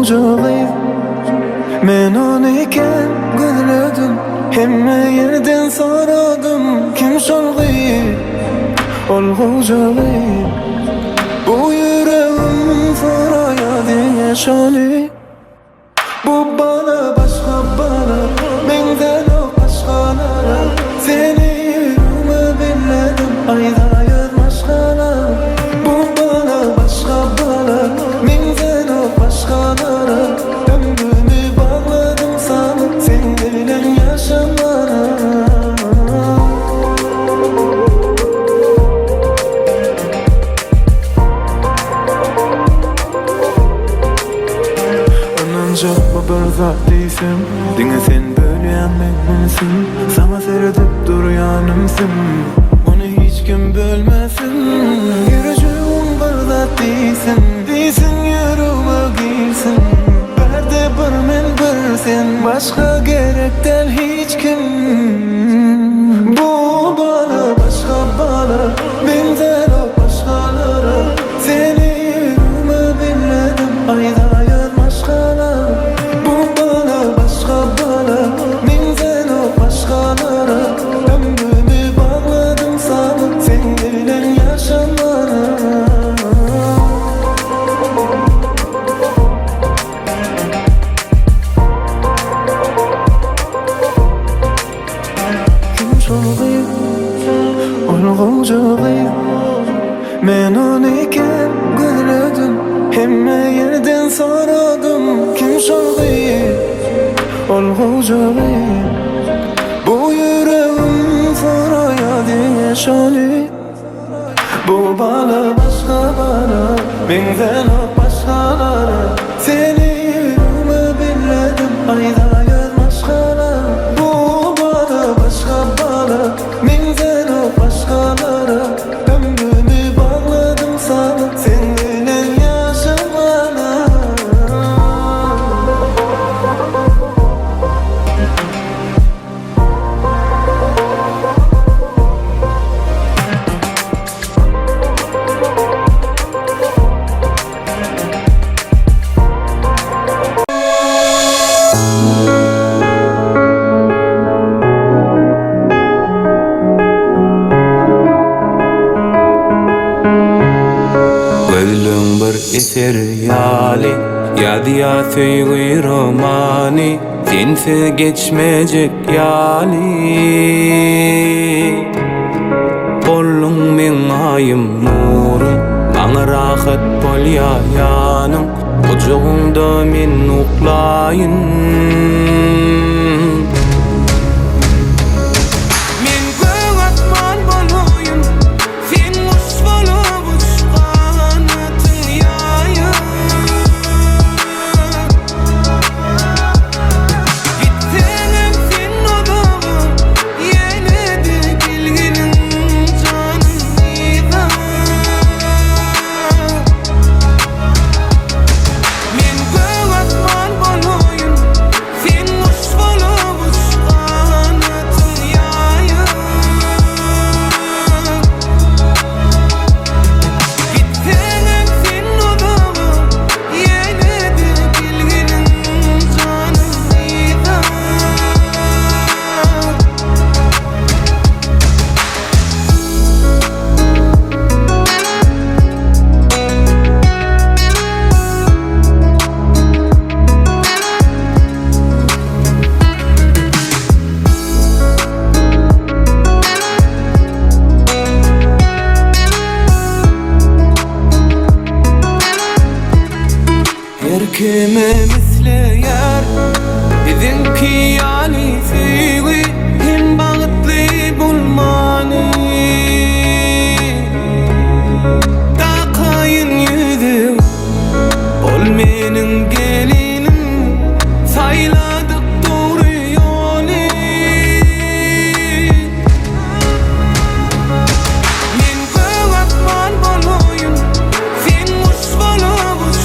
Olgunca men onu iken gözledim, hemme yerden soradım. Kim şolgy olgunca bu yüreğim soraya yaşalı. Bu bana başka bana, menden o başkalara. Seni yüreğime belledim, ayda yazmaşkana. Bu bana başka bana, menden o başkalara. Ömrümü bağladım sana, sen bilen yaşamana. Bir zat değilsin, dine sen böyleyen benimsin. Sana seyredip duruyanımsın, onu hiç kim bölmesin. Yürücüğüm bir zat değilsin, değilsin yüreğime girsin. Berde bir men bir sen, başka gerek del hiç kim. Bu bana başka bana, benzer o başkalara. Seni yüreğime belledim, ayda yazmaşkana. Ömrümü bağladım sana, sen bilen yaşamana. Kim şolgy olgunca men onu iken gözledim, hemme yerden soradım. Kim şolgy olgunca bu yüreğim soraya yaşalı. Bu bana başka bana, benden o başkalara. Seni yüreğime belledim, ayda yazmaşkana. Bu bana başka bana, benden o başkalara. Ömrümü bağladım sana, sen bilen yaşamana. Gönlüm bir eser yali, yadıya söygü romani. Sensiz geçmeyecek yali. Bollun men ayım nurum, bana rahat bol yanım. Kucağımda men uklayın. Kime misle yar, bizimki yani sevgi, hem bağıtlı bulmani. Takayın yüzü, ol menin gelinim, sayladık doğru yolu. Men kıvatman bolayım, sen kuş bolavuz.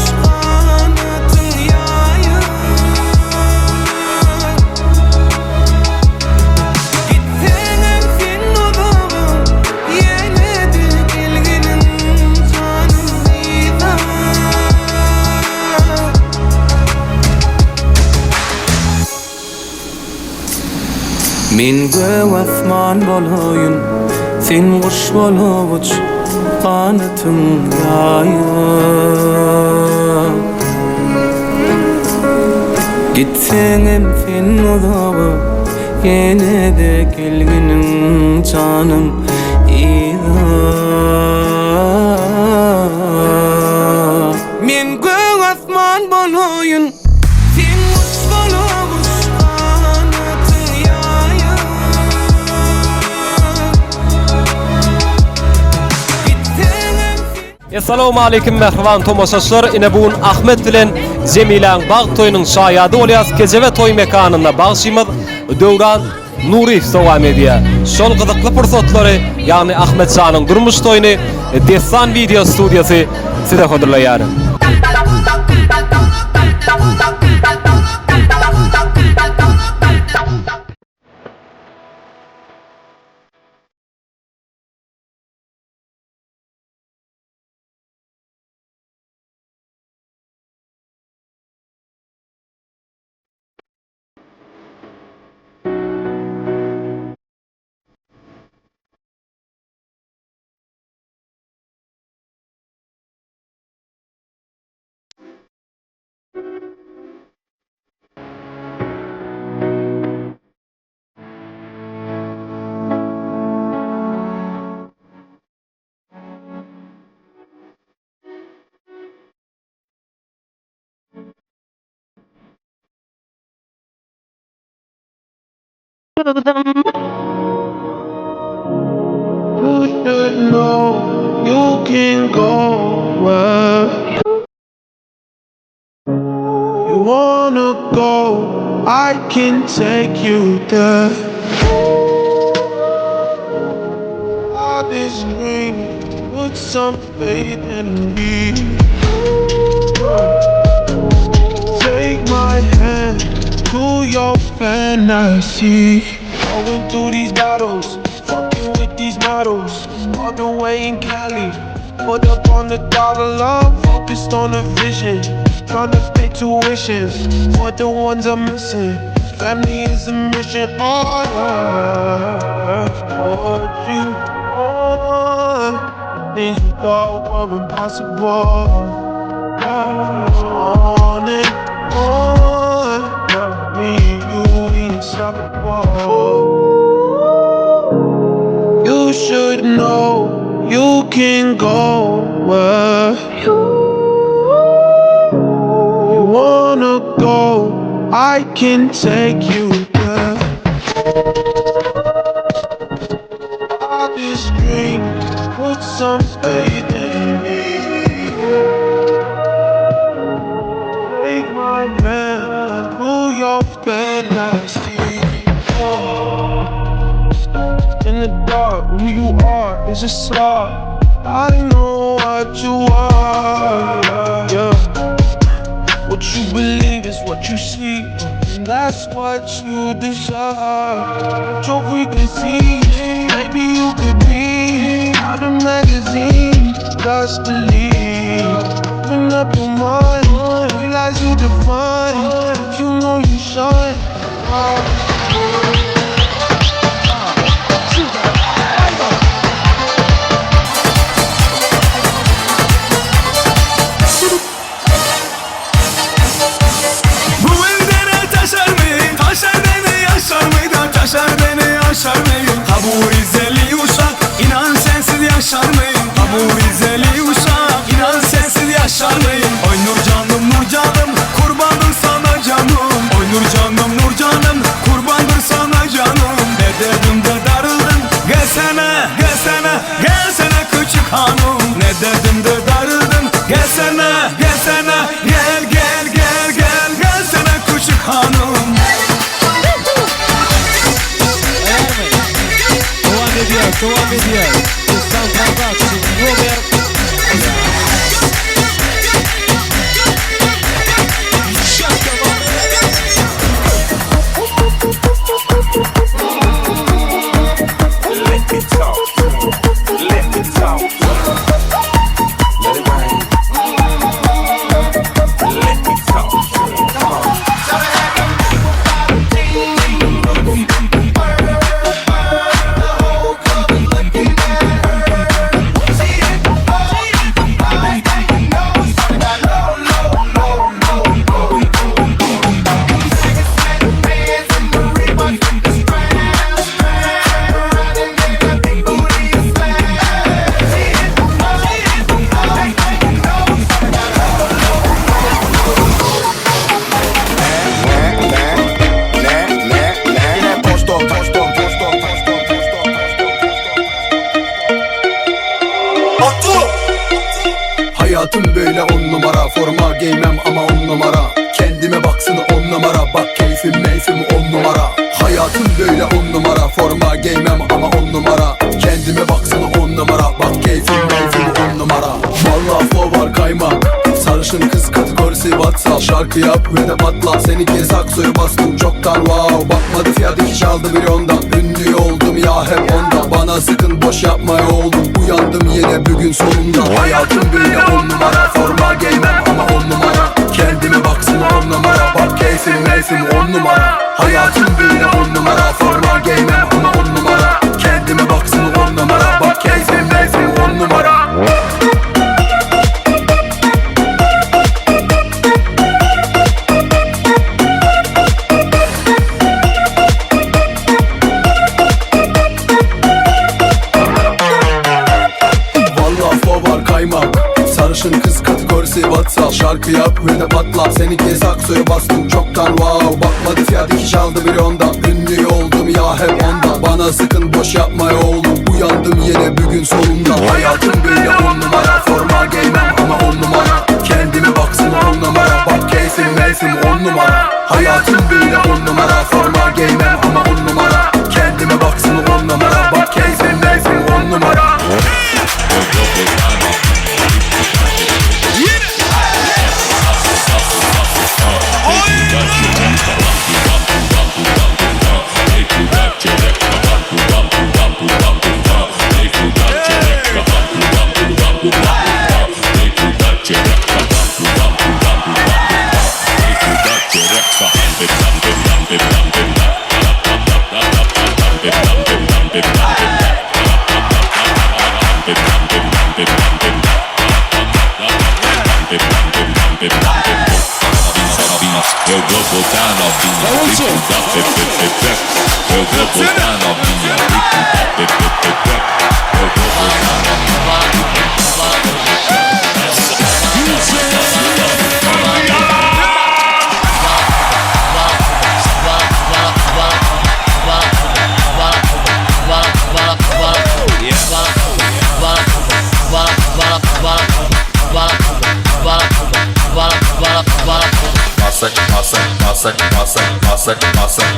Men göw asman boloyun, sen kuş bolup uç, kanatyň ýaýyp. Gitseňem sen uzağa, ýene de gelginiň canım ýa. Men göw asman boloyun, sen kuş bolup uç, kanatyň ýaýyp. Assalamu alaikum mehriban tomoşaşlar. Ine bugün Ahmet bilen Jemilaň bag toýunyň şaýady bolýas. Gejebe toý mekanynda bagşymyz Döwran Nuriýew sowam edýär. Şol gyzykly pursatlary, ýagny Ahmet Şanyň durmuş toýuny Destan video studiýasy size hazırlaýar. You should know you can go where you wanna go. I can take you there. All this dream, put some faith in me. Take my hand to your fantasy. Going through these battles, fucking with these models. All the way in Cali, put up on the dollar line, focused on the vision. Trying to pay tuition for the ones I'm missing. Family is a mission. Oh, yeah. For you, oh, things you thought were impossible. On and on, me and you unstoppable. You should know you can go where you wanna go. I can take you there. All this dream, put some faith in me. Take my hand through your fantasy. Oh. In the dark, who you are is a star. I know what you are, yeah. What you believe is what you see, and that's what you desire. Your frequency, maybe you could be out of magazine. Just believe, open up your mind, realize you define. If you know you shine. Kabul Rizeli uşak, inan sensiz yaşar mıyım? Kabul Rizeli uşak, inan sensiz yaşar mıyım? Oynur forma giymem ama 10 numara. Kendime baksın 10 numara, bak keyfim meyfim 10 numara. Hayatım böyle 10 numara, forma giymem ama 10 numara. Kendime baksın 10 numara, bak keyfim meyfim 10 numara. Vallahi flow var kaymak, sarışın kız kategorisi WhatsApp. Şarkı yap ve de patla, seninki saksoyu bastım çoktan wow. Bakmadı fiyat iki çaldı bir ondan, ünlü oldum ya hep onda. Bana sıkın boş yapma oğlum, uyandım yine bugün sonunda. Hayatım böyle 10 numara, forma giymem ama 10 numara. Kendime baksın 10 numara, bak keyfim meyfim 10 numara. Hayatım böyle 10 numara, forma giymem ama 10 numara. Kendime baksın 10 numara, bak keyfim meyfim 10 numara. Sarışın kız kategorisi WhatsApp. Şarkı yap ve de patla, seninki saksoyu bastım çoktan wow. Bakmadı fiyat iki çaldı bir ondan, ünlü oldum ya hep onda. Bana sıkın boş yapma oğlum, uyandım yine bugün sonunda. Hayatım böyle 10 numara, forma giymem ama 10 numara. Kendime baksın 10 numara, bak keyfim meyfim 10 numara. Hayatım böyle 10 numara, forma giymem ama 10 numara. Kendime baksın 10 numara, bak keyfim meyfim 10 numara. Eu vou botar novinha, vem que dá pepepepe. Eu vou botar novinha, vem que dá pepepepe. Eu vou botar novinha.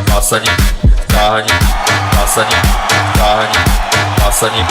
Massani, carne, massani.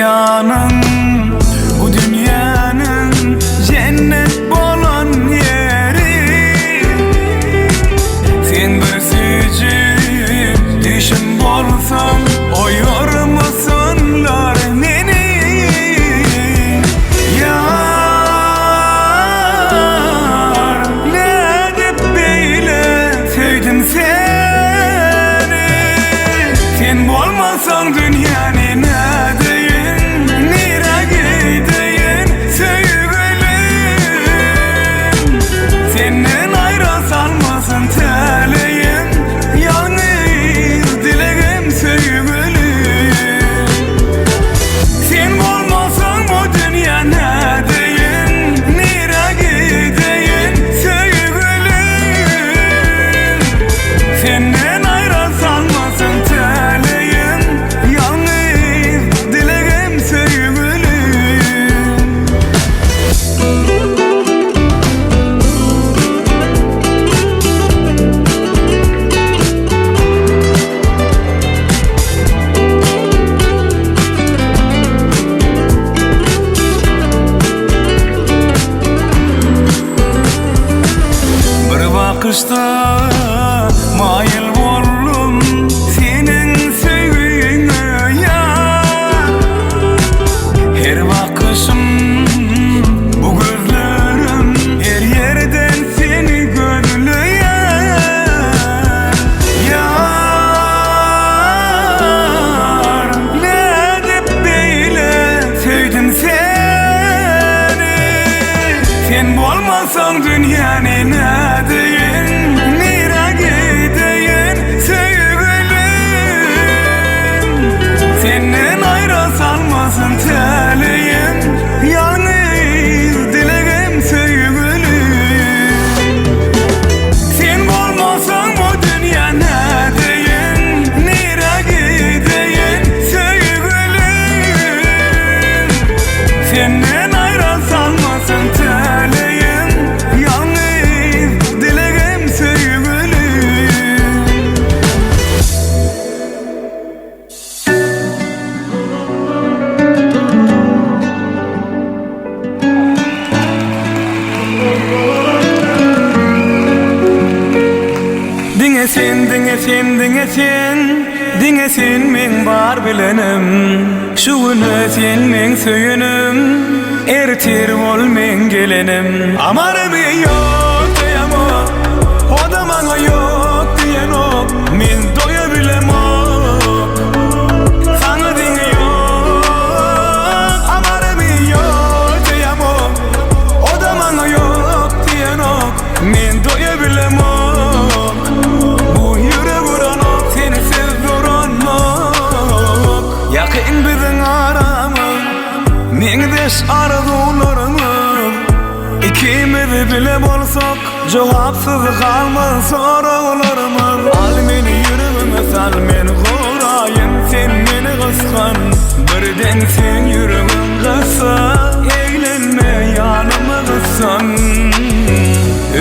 yanın bu dünyanın cennet bolan yeri. Sen besici düşün bolsan oyur musunlar meni? Yar ne dep beyle sevdim seni. Sen bolmasan dünyanın nedeyin, nere gideyin sevgilim. Senden ayrı salmasın teleyin, yalnız dileğim sevgilim. Sen bolmasan bu dünya nedeyin, nere gideyin sevgilim. Senden ayrı salmasın teleyin, yalnız dileğim sevgilim. Bir bakışta mayıl boldum senin sevgine yar. Her bakışım bu gözlerim her yerden seni görüyor. Yar ne dep beyle sevdim seni. Sen bolmasan dünyanın nedeyin, nere gideyin sevgilim. Senden ayrı salmasın teleyin, yalnız dileğim sevgilim. Sen bolmasan bu dünya nedeyin, nere gideyin sevgilim. Senden ayrı salmasın teleyin, yalnız dileğim sevgilim. Dinge sen, dinge sen, dinge sen, dinge sen men bar bilenim. Şu güne sen men söyünüm, ertir ol men gelenim. Amarım yok diyemo, odamana yok diyeno, men doyabilem o. Sana dinge yok, amarım yok diyemo, odamana yok diyeno, men doyabilem o. Yakın bizim aramız, mengdeş arzularımız. İkimiz bile bolsak, cevapsız kalmaz sorularımız. Al meni yüreğime sal meni gorayın, sen meni kıskan. Birden sen yüreğim kısa, eğlenme yanıma kıssan.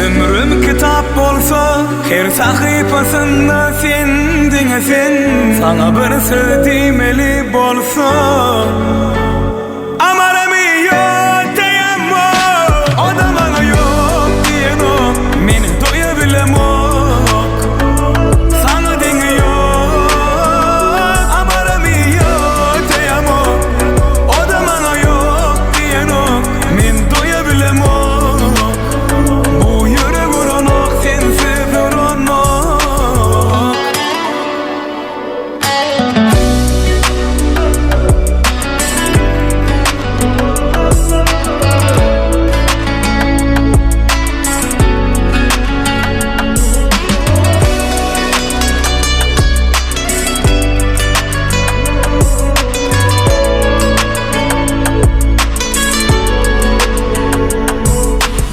Ömrüm kitap bolsa, her sahifasında sen dinge sen. Sana bir söz demeli bolsa, amarım yok diyemo, odamana yok diyeno, meni doyabilem ok. Sana dinge yok, amarım yok diyemo, odamana yok diyeno, meni doyabilem ok. Bu yürek uranok sensiz uranok.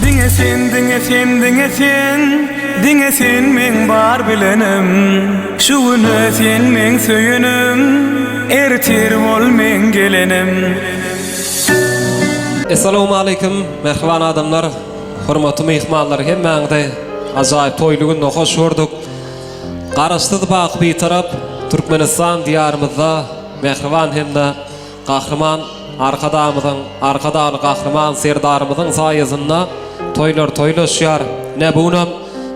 Dinge sen, dinge sen, dinge sen, dinge sen men bar bilenim. Şu güne sen men söyünüm, ertir ol men gelenim. Assalamu alaykum, merhaban adamlar, hormatly mehmanlar, hemmäňde ajaýyp toýly günde hoş gördük. Garaşdy bak bir tarap Türkmenistan diyarımızda mehriban hem de Kahraman arkadamyzyň, arkadaly kahraman serdarymyzyň saýasynda toýlar toýlaşýar. Ne bunam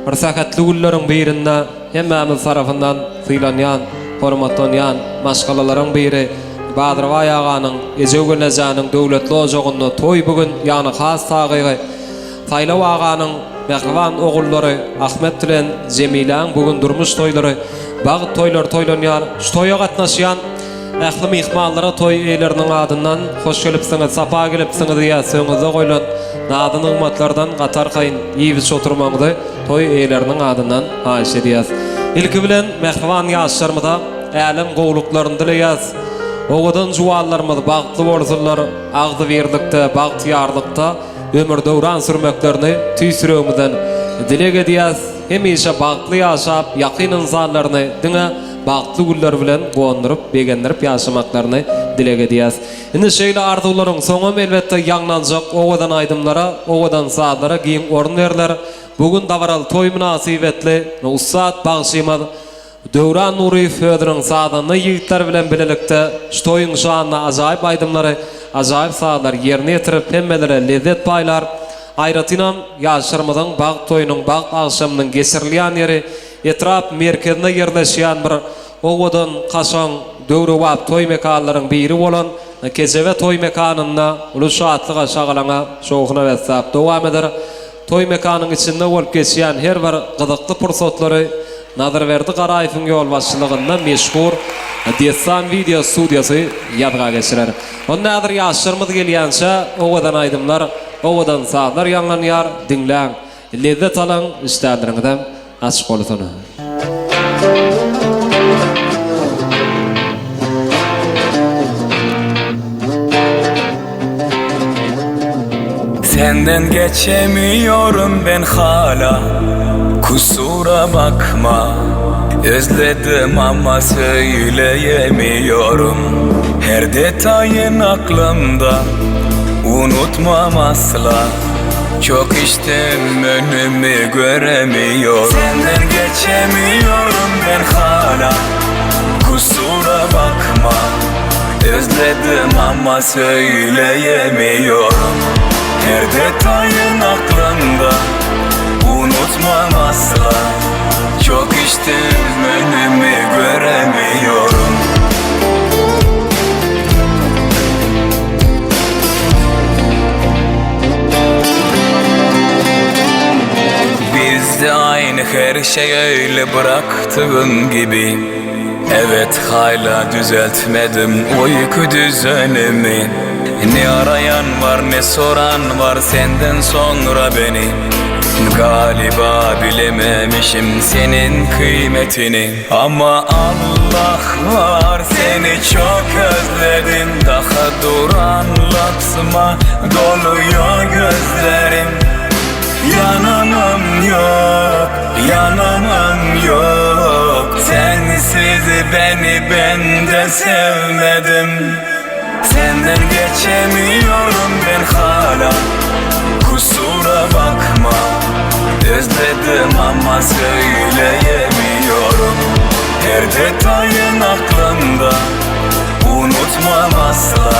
bir sakatly gülleriň birinde hemmämiz tarapyndan sylanýan, hormatlanýan maşgalalaryň biri Badraway aganyň Ejegölejanyň döwletli ojagynda toý bugün ýany has tagygy Taýlaw aganyň mehriban ogullary Ahmet bilen Jemilaň bugün durmuş toýlary bagy toýlar toýlanýar. Şu toýa gatnaşýan ähli mehmanlara toý eýleriniň adyndan hoş gelipsiňiz, sapa gelipsiňiz diýä söňüze goýulan nadyny ümmetlerden gatar kayın ýyby oturmaňdy toý eýleriniň adyndan haýyş edýäs. Ilki bilen mehriban ýaşlarymyza älim gowluklaryny dileýäs. Oğudan juwallarymyz bagtly bolsunlar, agdy berlikde, bagtýarlykda ömür döwran sürmeklerini tüýsüremizden dilek edýäs. Hemişe bagtly ýaşap, ýakyn insanlaryny diňe bagtly güller bilen gondurup, begendirip ýaşamaklaryny dilek edýäs. Indi şeýle arzuwlaryň soňam elbetde ýanglanjak owadan aýdymlara, owadan saatlara giň orun berler. Bugün dawaral toý münasibetli Nusrat Bagşymaz Döwran Nuriýew Föderiň saadany ýigitler bilen bilelikde şu toýuň şanyna ajaýyp aýdymlary, ajaýyp saatlar ýerine ýetirip hemmelere lezzet paýlar. Aýratynam ýaşlarymyzyň bag toýunyň bag agşamynyň geçirilýän ýeri etrap merkezinde ýerleşýän bir owadan kaşan döwre wap toý mekanlarynyň biri bolan Kejeve toý mekanynda ulus şatlyga şagalaňa şowhuna wetsap dowam eder. Toý mekanynyň içinde bolup geçýän her bir gyzykly pursatlary Nazarberdi Garaýewiň ýol başçylygynda meşhur Dessan video studiýasy ýadga geçirer. Onda adyr ýaşlarymyz gelýänçe owadan aýdymlar, owadan saatlar ýanglanýar, diňläň, lezzet alan işlerleriňizden açyk bolsun. Senden geçemiyorum ben hala, kusura bakma. Özledim ama söyleyemiyorum. Her detayın aklımda, unutmam asla. Çok içtim, önümü göremiyorum. Senden geçemiyorum ben hala, kusura bakma. Özledim ama söyleyemiyorum. Her detayın aklımda, unutmam asla. Çok içtim, önümü göremiyorum. Biz de aynı, her şey öyle bıraktığın gibi. Evet, hala düzeltmedim uyku düzenimi. Ne arayan var, ne soran var senden sonra beni. Galiba bilememişim senin kıymetini. Ama Allah var, seni çok özledim. Daha dur anlatma, doluyor gözlerim. Yanamam yok, yanamam yok. Sensiz beni ben de sevmedim. Senden geçemiyorum ben hala, kusura bakma. Özledim ama söyleyemiyorum. Her detayın aklımda, unutmam asla.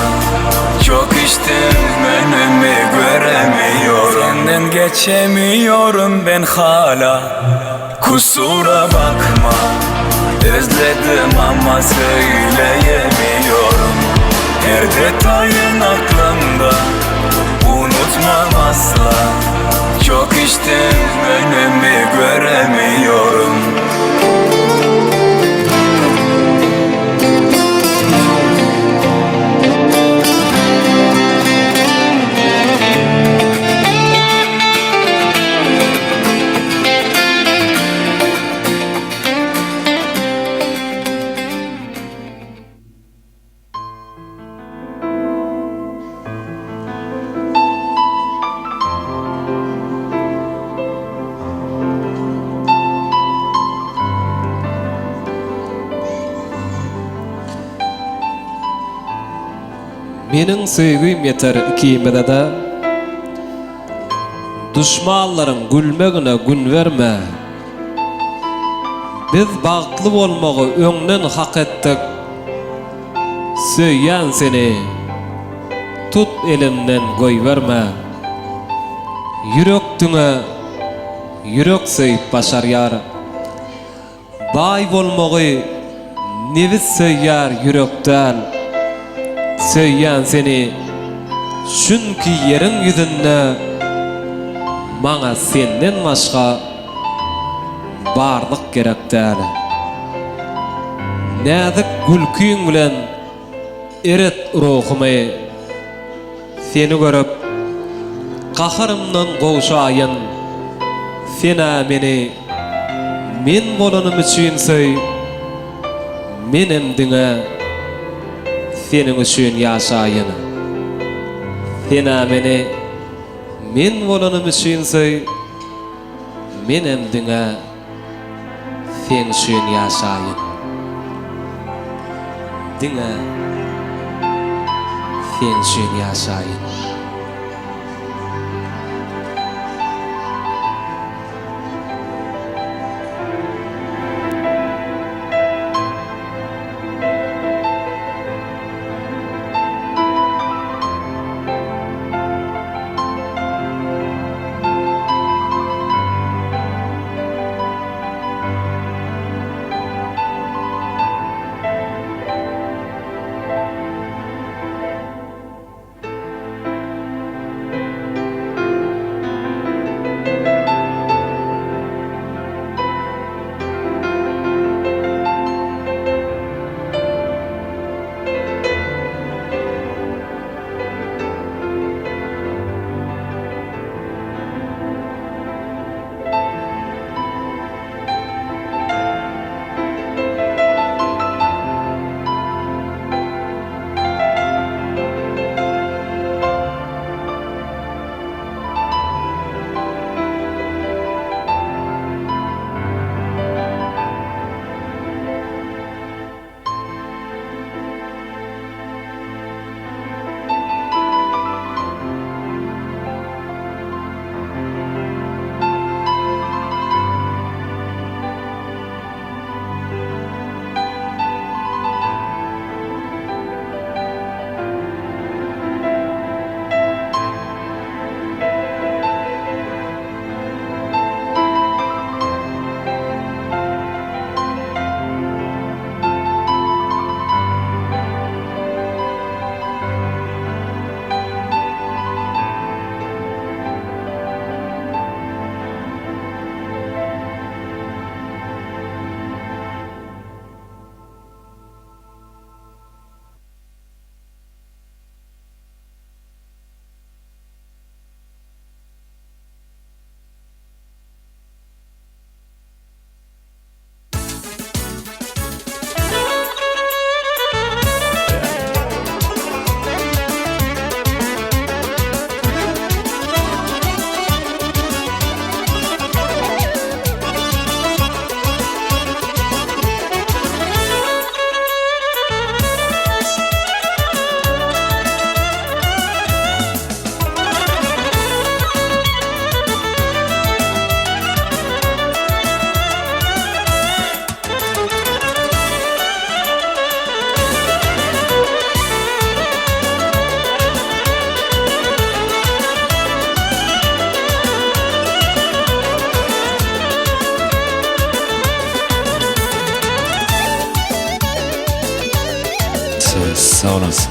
Çok içtim, önümü göremiyorum. Senden geçemiyorum ben hala, kusura bakma. Özledim ama söyleyemiyorum. Her detayın aklımda, unutmam asla. Çok içtim, önümü göremiyorum. Menin söýgüm yeter ikimide de. Düşmanlaryň gülmegine gün verme. Biz bagtly bolmagy öňden hak etdik. Söyyan seni tut elimden goy verme. Yürekdüňe yürek söýüp başarýar. Bay bolmagy nevis söýýär yürekden. Söyyan seni çünki yerin yüzünde maňa senden başga barlyk gerek däl. Näzik gülküň bilen eret ruhumy seni görüp qaharymdan gowşaýyn. Sena meni men bolanym üçin söý, menem diňe senin üçin ýaşaýyn. Sena meni men bolanym üçin söý, menem diňe sen üçin ýaşaýyn. Diňe sen üçin ýaşaýyn. Sağ olasın.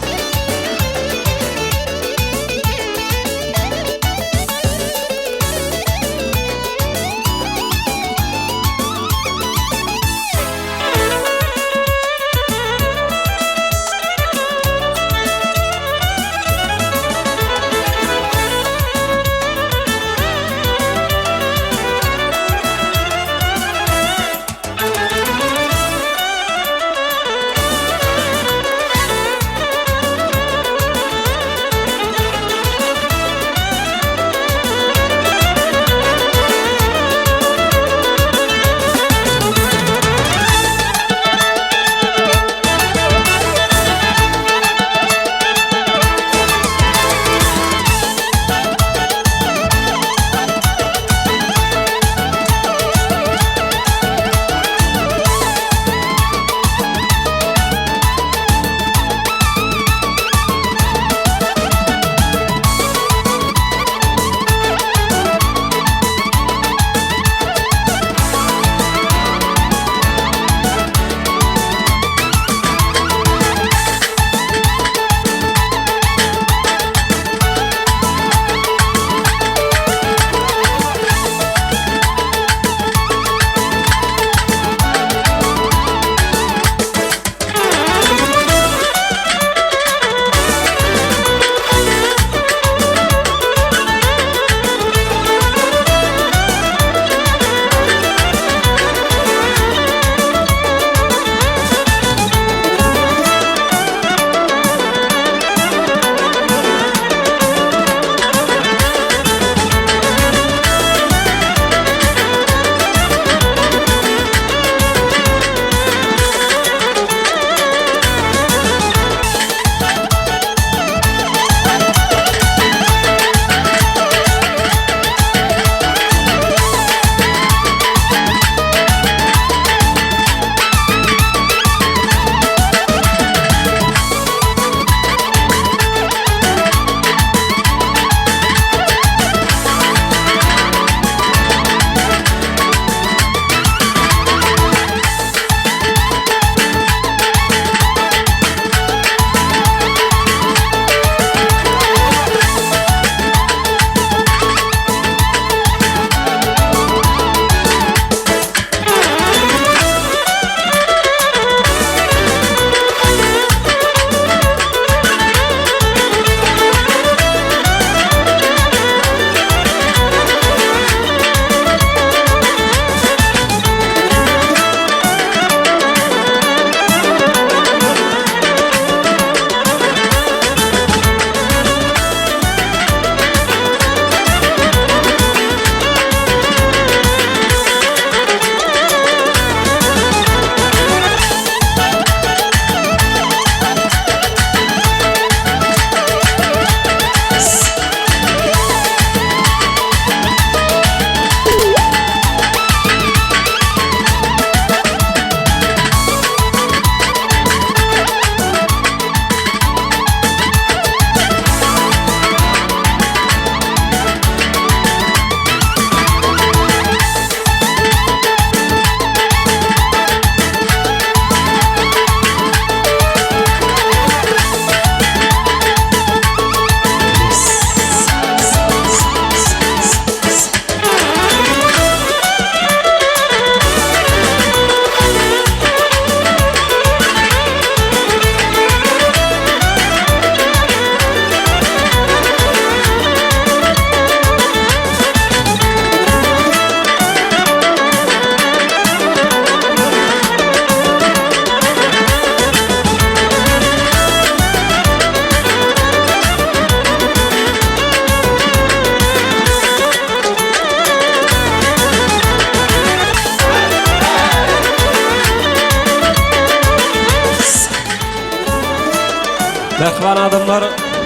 Mehman adamlar,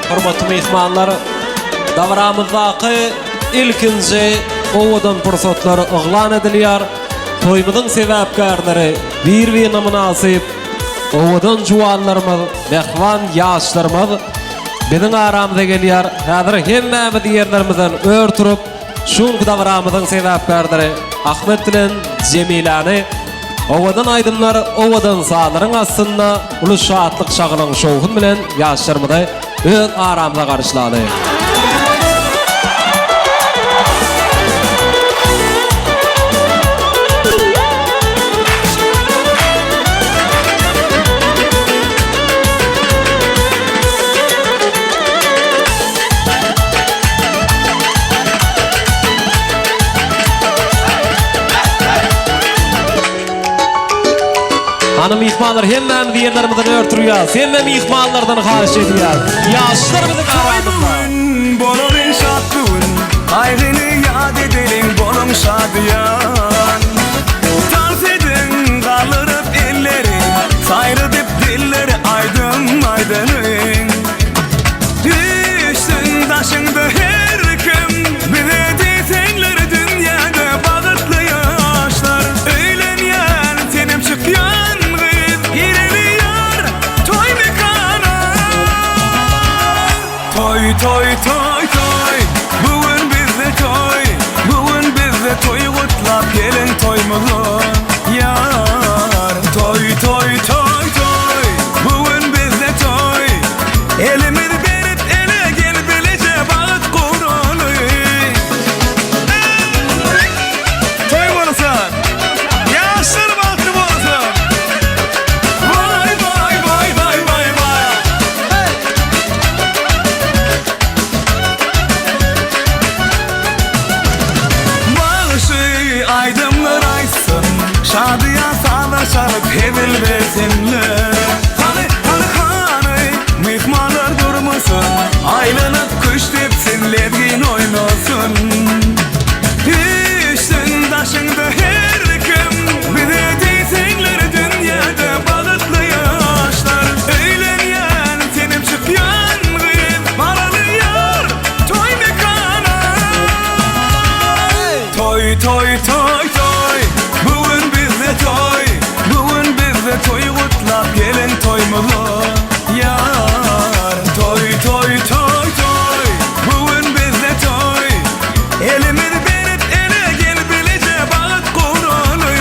hormatly mehmanlar, davramyzdaki ilkinji owadan pursatlar ıglan edilýär. Toýmyzyň sebäpkärleri bir-birine münasip owadan juwanlarymyz, mehman ýaşlarymyz biziň aramyza gelýär. Häzir hemmämiz ýerlerimizden örtürip, şu davramyzyň sebäpkärleri Ahmet bilen Jemilany owadan aydymlar, owadan sağlaryň astynda uly şatlyk şagynyň şowhun bilen ýaşlarymyzy öz aramyza garşylady. Hanım ihmanlar hemmämiz ýerlerimizden örtürýär. Hemme ihmanlardan haýyş edýär. Ýaşlar biziň aramyzda. Bolur inşaatın ayrını yad edelim bolum şadiyan. Dans edin kalırıp elleri sayrıdıp dilleri aydın aydının. Düşsün taşında her kim bize desenleri dünyada bağıtlı yaşlar. Öğlenyen senim çıkyan kız gireliyor toy mekana. Toy toy toy toy bugün bizde toy, bugün bizde toy kutlap gelin toymuzu yar. Toy toy toy toy bugün bizde toy, elimizi verip ele gel bilece bağıt kurulu. Toy bolsun, yaşlar baktı bolsun. Vay vay vay vay vay vay. Bağışı aydınlar aysın, şadıya sağlaşalıp hevil besinler. Hani hani hani mihmanlar durmasın, aylanıp kuş tepsin levgin oynasın. Düşsün taşında her kim bize desenleri dünyada bağıtlı yaşlar. Öğlenyen senim çıkyan kız paralıyor toy mekana. Toy toy toy toy bugün bizde toy, bugün bizde toy kutlap gelin toymuzu yar. Toy toy toy toy bugün bizde toy, elimizi verip ele gel bilece bağıt kurulu.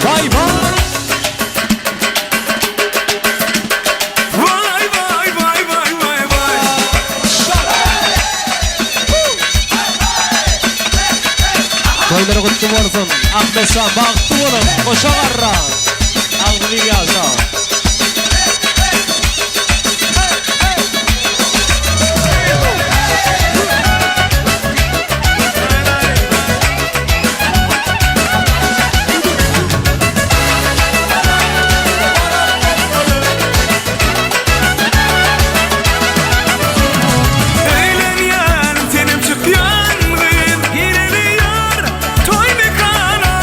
Vay vay. Vay vay vay vay vay vay. Toyları kutlu bolsun. Ahmet Şah bagtly bolun. Goşa garra. Agdy ýaşa. Öğlenyen senim çıkyan kız gireliyor toy mekana.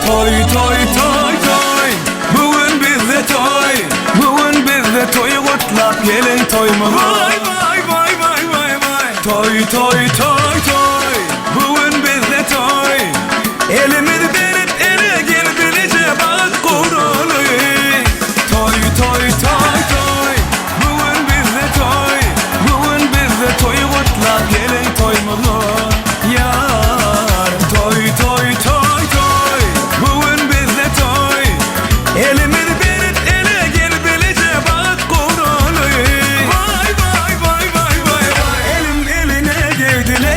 Toy toy toy toy bugün bizde toy, bugün bizde toy kutlap gelin toymuzu. Vay vay vay vay vay vay. Toy toy toy toy bugün bizde toy, elimizi verip ele gel bilece bağıt kurulu. Toy toy toy toy bugün bizde toy, bugün bizde toy kutlap gelin toymuzu yar. Toy toy toy toy bugün bizde toy, elimizi verip ele gel bilece bağıt kurulu. Vay vay vay vay vay vay. Elim eline girdiler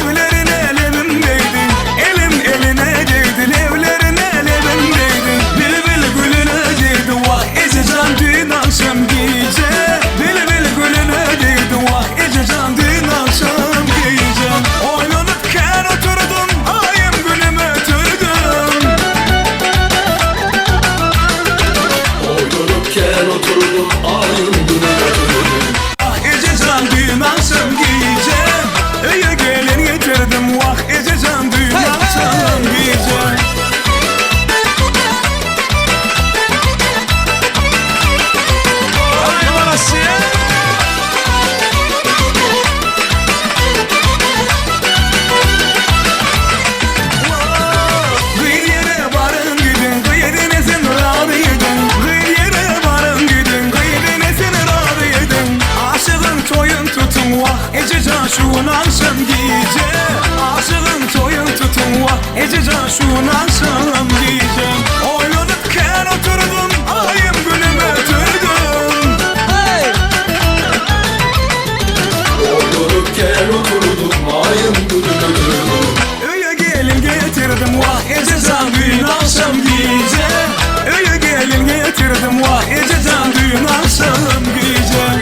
şunu alsam giyeceğim. Oylanyp kän oturdum, ayım günüm ötürdüm. Otururken oturdum ayım gülüm. Öye gelin getirdim, vah ecezam düğün alsam giyeceğim. Öye gelin getirdim, vah ecezam düğün alsam giyeceğim.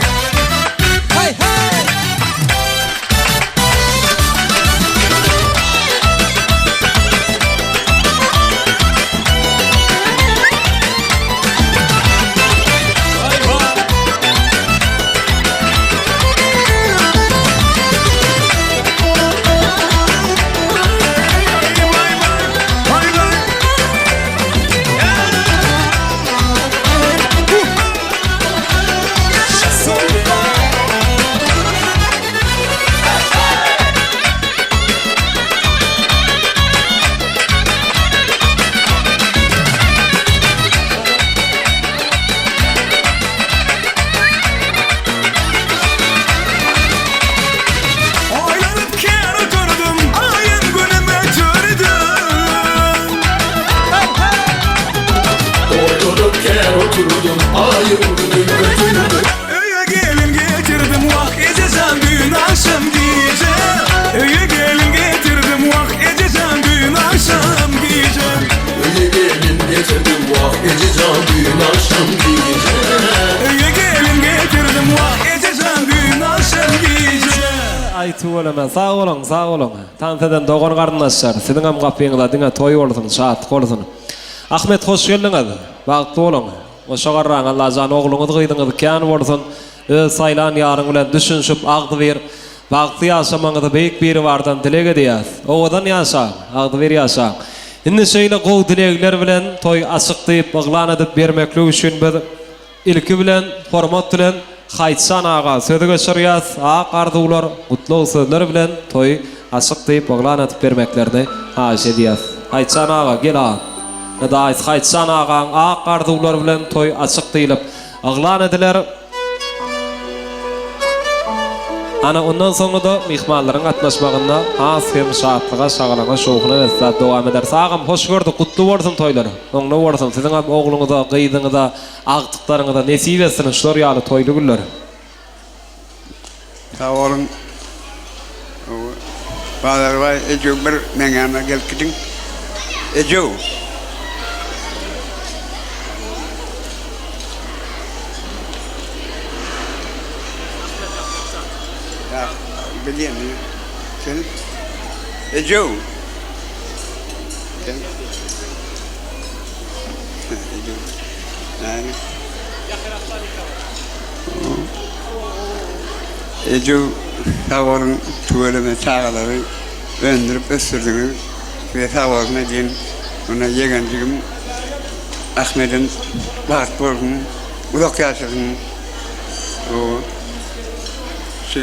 Oturdum ayım gülüm ötürdüm. Öye gelin getirdim, vah ecezam düğün alsam giyeceğim. Öye gelin getirdim, vah ecezam düğün alsam giyeceğim. Öyle gelin getirdim vah ecezam düğün akşam giyeceğim. Öye gelin getirdim, vah ecezam düğün alsam giyeceğim. Aytı bolama, sağ olun, sağ olun. Tantadan doğan qardaşlar, sizin hem qapyňyzda diňe toy bolsun, şatlyk bolsun. Ahmet hoş geldiňiz. Bagtly bolun. Oşa garran Allah jan ogluňyz gyýdyňyz kän bolsun. Öz saýlan ýaryň bilen düşünşip agdy bir bagtly ýaşamaňyzy beýik biri bardan dilek edýäs. Owadan ýaşa, agdy bir ýaşa. Indi şeýle gowy dilekler bilen toy açykdyp, baglan edip bermeklik üçin biz ilki bilen hormat bilen Haýtsan aga söze göçürýäs. Gardylar gutlu sözler bilen toy açykdyp, baglan edip bermeklerini haýy edýäs. Haýtsan aga gel aga. Daýs Haýtsan agaň gardylar bilen toy açykdylyp aglan ediler. Ana ondan soňra da mihmanlaryň atnaşmagynda has hem şatlyga, şagalaga, şowkuna wesat dowam eder. Sagam hoş gördük, gutlu bolsun toýlary. Oňla bolsun. Siziň ogluňyza, gyýdyňyza, agtyklarynıza nesip etsin şular ýaly toýly günler. Sağ olun. Bazar var, Ejo bir meňana gelip gidin. Ejo. Ya, bilýän. Sen Ejo. Sen Ejo. Yani. Ejo sağ olun, tuvaleme çağaları öndürüp ösürdünüz ve sağ olun edin. Ona yeğencigim Ahmet'in baht bolsun, uzak yaşasın. O şu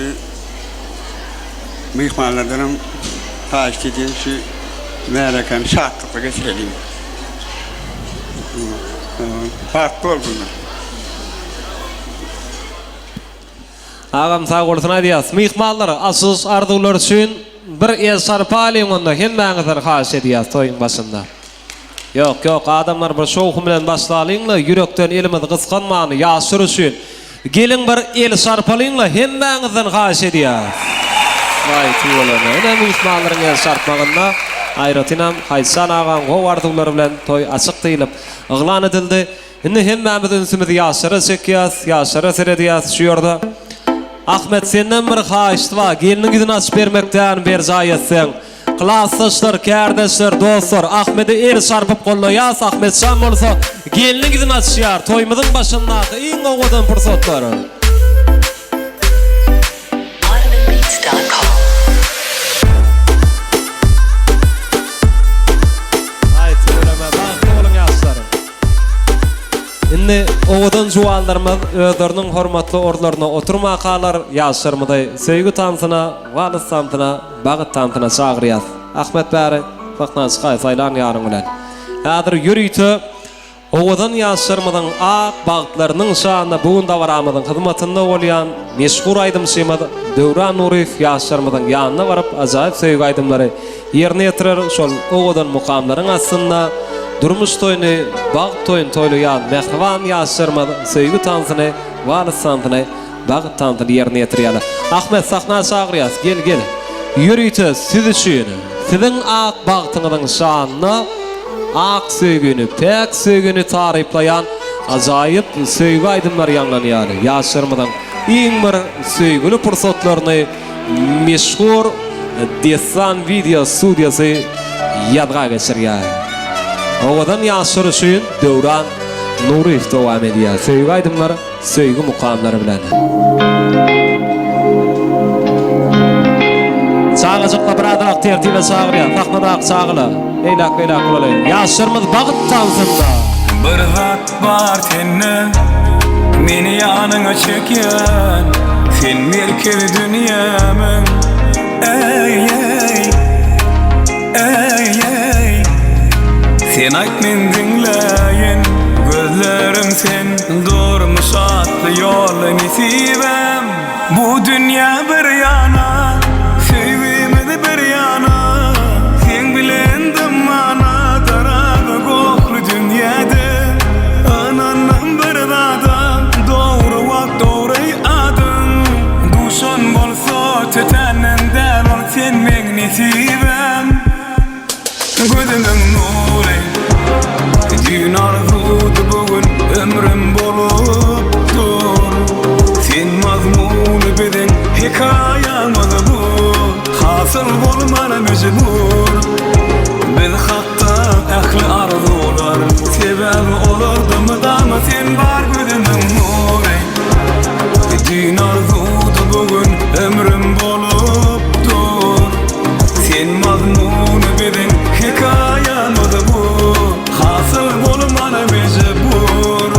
mihmanlardan haş edin, şu meğerken şartlıkla geçelim. Baht bolsun. Agam sağ bolsun aýdýas. Mihmanlar asys arzuwlar üçin bir esar palyň onda hemmäňizler haş edýäs toýun başynda. Yok, adamlar bir şowky bilen başlalyňla yürekden elimiz gyskanmany ýaşyr üçin. Gelin bir el sarpalyňla hemmäňizden haş edýäs. Vay tuýalana. Ene mihmanlaryň el sarpmagynda aýratynam Haýtsan agaň gowy arzuwlary bilen toy açykdylyp aglan edildi. Indi hemmämiz ünsümizi ýaşyra çekýäs, ýaşyra seredýäs şu ýerda. Ahmet senden bir haýyşdy bar. Geliniň gidin açyp bermekden ber jaýatsyň. Klassdaşlar, kardeşler, dostlar, Ahmet'i el sarpıp gollaýas. Ahmet şan bolsa geliniň gidin açýar. Toýmyzyň başyndaky iň owadan pursatlary. Indi owadan juwanlarymyz özleriniň hormatly orlaryna oturmakalar ýaşyrmydy. Söýgü tantyna, walys tantyna, bagyt tantyna çagyrýas. Ahmet bäri wagtna çykaý saýlan ýaryň bilen. Häzir ýürüýti Owadan ýaşarmadan ak bagtlarynyň şanına bugun da baramydyň hyzmatynda bolýan meşhur aýdymçymyz Döwran Nuriýew ýaşarmadan ýanyna baryp ajaýyp söýgü aýdymlary ýerine ýetirer. Şol owadan mukamlaryň aslynda durmuş toýuny, bag toýun toýlaýan mehriban ýaşarmadan söýgü tanzyny, wala santyny, bag tantyny ýerine ýetirýärler. Ahmet sahna çagyrýas, gel. Ýürüýte siz üçin, siziň ak bagtyňyň şanyna ak söýgüni, pek söýgüni taryplayan ajaýyp söýgü aýdymlary ýanglanýar. Ýaşarmadan iň bir söýgüli pursatlaryny meşhur Desan video studiýasy ýadga geçirýär. Owadan ýaşar üçin Döwran Nuriýew dowam edýär. Söýgü aýdymlary, söýgü mukamlary bilen. Çağıcıqla biraderak tertibe çağırýar. Taxmadak çağıla. Eylak bolay. Ýaşarmyz bagyt tansynda. Bir zat bar senne, meni ýanyňa çekýän, sen merkezi dünýämiň. Ey. Sen aýt men dinläýin, gözlerim sen durmuş atly ýoly nisibem. Bu dünýä bir ýana, sevgimde bir ýana, sen bilendim mana taraga gokly dünýäde. Ananam bir adam, dogry wagt dogry adam. Duşan bolsa tetenden däl sen men nisibem. Gözüňiň nury, dün arzudy bugün ömrüm bolupdyr. Sen mazmuny bilen hikaýamyz bu, hasyl bolmana mejbur. Biz hatda ähli arzular, sebäb olardymy dama sen bar gözüňiň nury. Dün arzudy bugün ömrüm bolupdyr. Sen mazmuny bilen hikaýamyz bu, hasyl bolmana mejbur.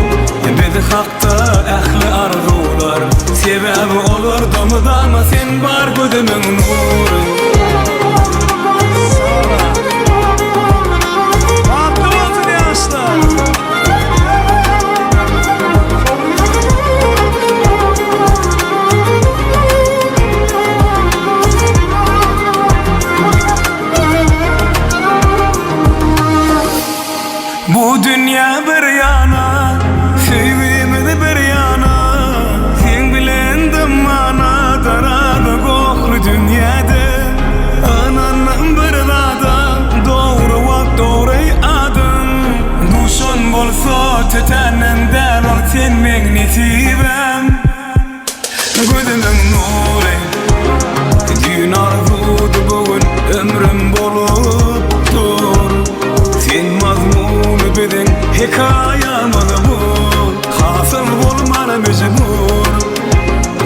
Biz hakda ähli arzular, sebäb olardymy dama sen bar gözüňiň nury. Bu dünýä bir ýana, sevgimde bir ýana, sen bilendim mana taraga gokly dünýäde. Ananam bir adam, dogry wagt dogry adam. Duşan bolsa tetenden däl sen men nisibem. Gözüňiň nury, dün arzudy bugün ömrüm bolupdyr. Sen mazmuny bilen hikaýamyz bu, hasyl bolmana mejbur.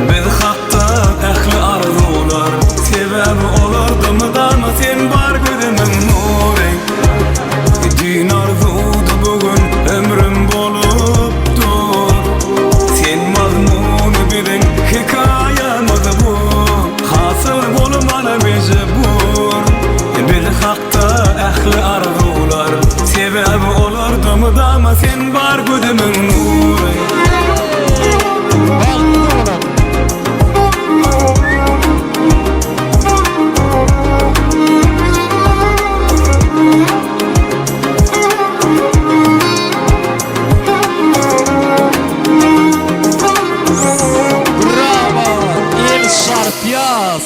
Biz hatda ähli arzular, sebäb olardymy dama sen bar gözüňiň nury. Dün arzudy bugün ömrüm bolupdyr. Sen mazmuny bilen hikaýamyz bu, hasyl bolmana mejbur. Biz hatda ähli arzular, sebäb olardymy dama sen bar gözüňiň nury.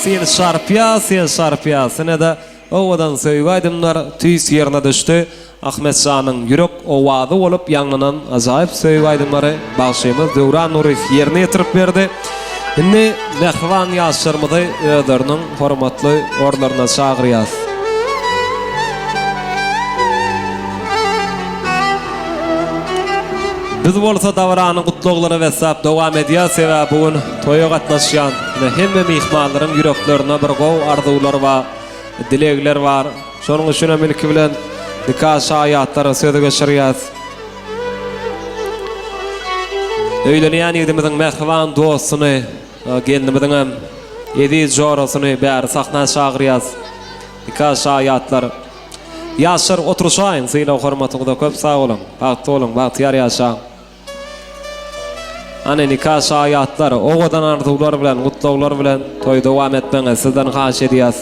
El şarpya. Senede owadan söýgü aýdymlar tüýs ýerine düşdi. Ahmet Şanyň ýürek owady bolup ýanglanan ajaýyp söýgü aýdymlary bagşymyz Döwran Nuriýew ýerine ýetirip berdi. Indi mehriban ýaşarmyzy özleriniň hormatly orlaryna çagyrýas. Biz bolsa Döwranyň gutluglary we sap dowam edýär, sebäbi bugun toýa gatnaşýan hemme mehmanlaryň ýüreklerine bir gow arzuwlar we dilegler bar. Şonuň üçin emilki bilen nikah şaýatlary söýde geçirýär. Öýlenýän ýigidimiziň mehriban dostuny, gelinimiziň hem edi jorasyny bäri sahna çagyrýar. Nikah şaýatlary Yaşar oturuşayın, sıyla hormatınızda köp sağ olun. Baktı olun, bahtiyar yaşayın. Ana nikah şayatları, oğudan arzular bilen, kutlular bilen toy devam etmene sizden haş ediyaz.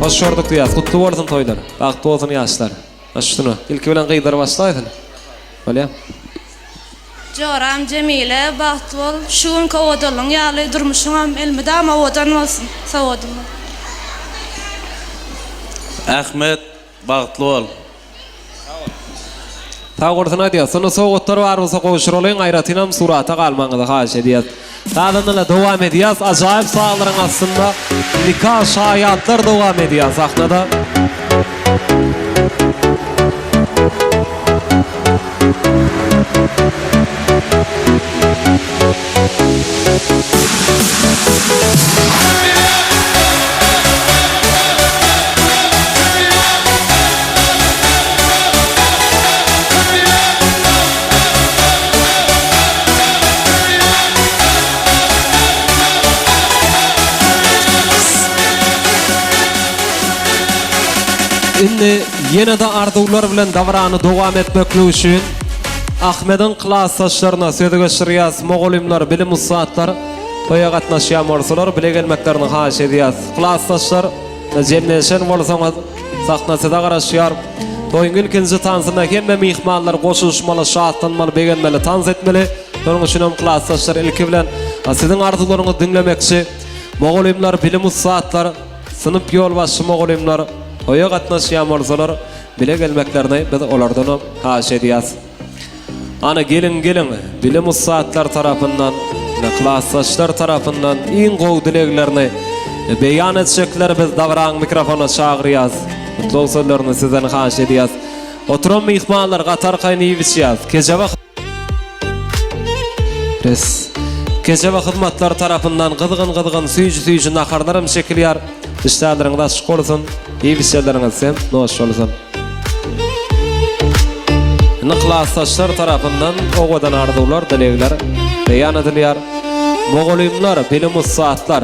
Hoş gördük diyaz, kutlu olsun toylar. Baktı olsun yaşlar. Aştunu, ilki bilen kıydırı başlaydın. Öyle. Joram Cemile Bahtwol şuun kawadalın ýaly durmuşyňam elmide ama odan bolsun. Sawadym. Ahmet Bagtlıol. Tağurtuna diyor, sana soğutlar var olsa koşuroluyun ayratinam surata kalmanıza haş ediyaz. Tağdanıyla devam ediyaz, acayip sağların aslında nikah şayatlar devam ediyaz sahnada. Indi yine de arzular bilen davranı devam etmekle üçün Ahmet'in klasaşlarına söze geçiriyaz Moğolimler, bilim ustaatlar toya katnaşıyan morsular bile gelmeklerini haş ediyaz. Klasaşlar cemleşen bolsanız sahnasıda garaşıyar. Toyun ilkinci tansında hemme mihmanlar koşuşmalı, şahatlanmalı, beğenmeli, tans etmeli. Onun için klasaşlar ilki bilen sizin arzularını dinlemekçi Moğolimler, bilim ustaatlar, sınıf yolbaşı Moğolimler toya katnaşıyan morsular bile gelmeklerini biz olardan haş ediyaz. Ana gelin bilim ustaatlar tarafından, klasaşlar tarafından in gow dileglerini beyan etsekler biz davran mikrofona çağırıyaz. Mutlu sözlerini sizden haş ediyaz. Oturan mihmanlar qatar qayni bisiyaz. Kece ve hizmetler tarafından gıdgın süyücü nakarlarım şekiliyar. İşlerlerinde açık olsun, iyi bisiyerleriniz sen, hoş olsun. Klasaşlar tarafından oğudan arzular, dilegler beyan ediliyar. Moğolimler, bilim ustaatlar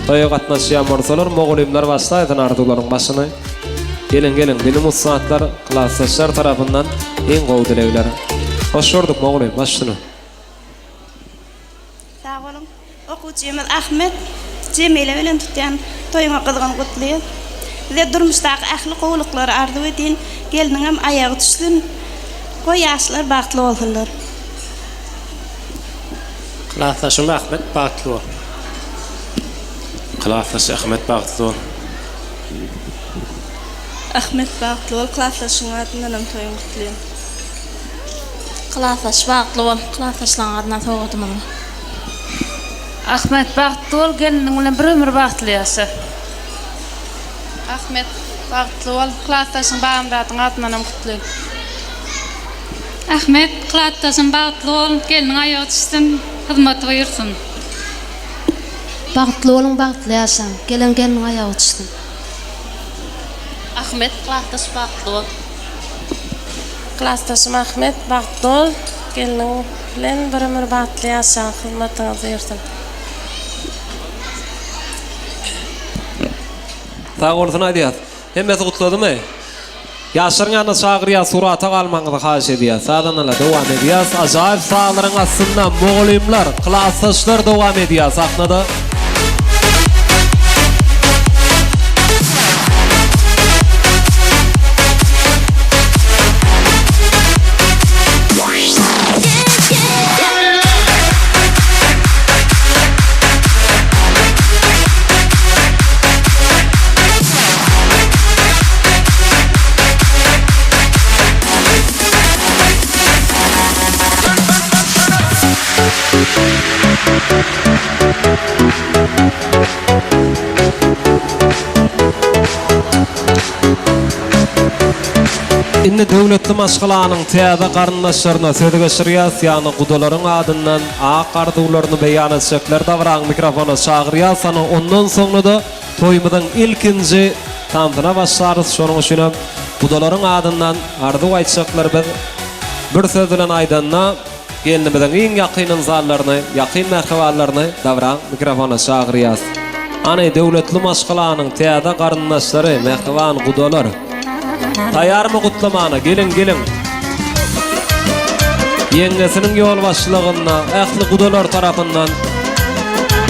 toya katnaşıyan morsalar, Moğolimler başlaydın arzuların başını. Gelin bilim ustaatlar, klasaşlar tarafından en gow dilegler. Hoş gördük Moğolim, başını. Sağ olun. Okuwçymyz Ahmet Cemile bilen tutýan toýuňa gydgyn gutlaýar. Bize durmuşdaky ähli gowluklary arzu edin, geliniňem ayagy düşsün. Koy yaşlar bahtlı olsunlar. Klasaşım Ahmet Bagtlıol. Klasaş Ahmet Bagtlıol. Ahmet bahtlı ol, klasaşyň adynam toýuň gutlaýar. Klasaş Bagtlıol, klasaşlaryň adyna soğudum. Ahmet Bagtlıol geliniň bilen bir ömür bagtly ýaşa. Ahmet bahtlı ol, klasaşyň bagymdatyň adynam gutlaýar. Ahmet klasaşyň Bagtlyol geliniň ayagy düşsün, hyzmat buyursun. Bagtlyolun bagtly ýaşa, geliniň ayagy düşsün. Ahmet klasaş Bagtlyol. Klasaşym Ahmet Bagtlyol geliniň bilen bir ömür bagtly ýaşa, hyzmatyňyzy buyursun. Sağ olsun adiyaz. Hemmesi kutladı mı? Yaşarın yanına çağırıya surata kalmanızı haş ediyaz. Sağdanala devam ediyaz. Acayip sağların aslında Moğolimler, klasaşlar devam ediyaz. Sahnada. Indi döwletli maşgalanyň täze garyndaşlaryna söze geçirýär, ýani gudalaryň adyndan ak arzuwlaryny beýan etsekler davran mikrofona çağırýar. Sana ondan soňra da toýumyň ilkinji tantyna başlarys. Şonuň üçin gudalaryň adyndan arzuw aýtsekler biz bir söz bilen aýdanna gelinimizden iň ýakyn zallaryny, ýakyn mähkewallaryny davran mikrofona çagyrýas. Ana döwletli maşgalanyň täze garyndaşlary, mähkewan gudalar. Taýarmy gutlamana, gelin. Ýeňesiniň ýol başçylygyna ähli gudalar tarapyndan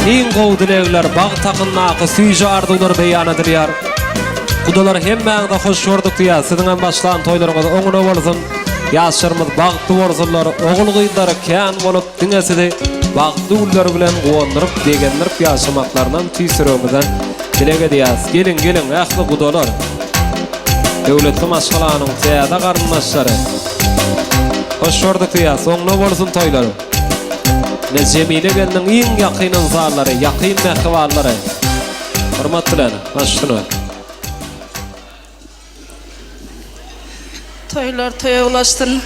iň gowy dilekler, bag takynnaky süýje arzuwlar beýan edilýär. Gudalar hemmäňde hoş gördük diýär. Siziň başlan toýlaryňyz oňuna bolsun. Ýaşlarymyz bagty bolsunlar, ogul gyýdary kän bolup diňesidi bagty uller bilen gowandyryp degendirip ýaşamaklaryndan tüýsüremizden dilek edýäs. Gelin, ähli gudalar. Döwletli maşgalanyň täze garyndaşlary. Hoş gördük diýär. Oňuna bolsun toýlary. Ne Cemile geldiň iň ýakyn zallary, ýakyn mähkewallary. Hormat bilen, başlyny. Toylar toya ulaştın.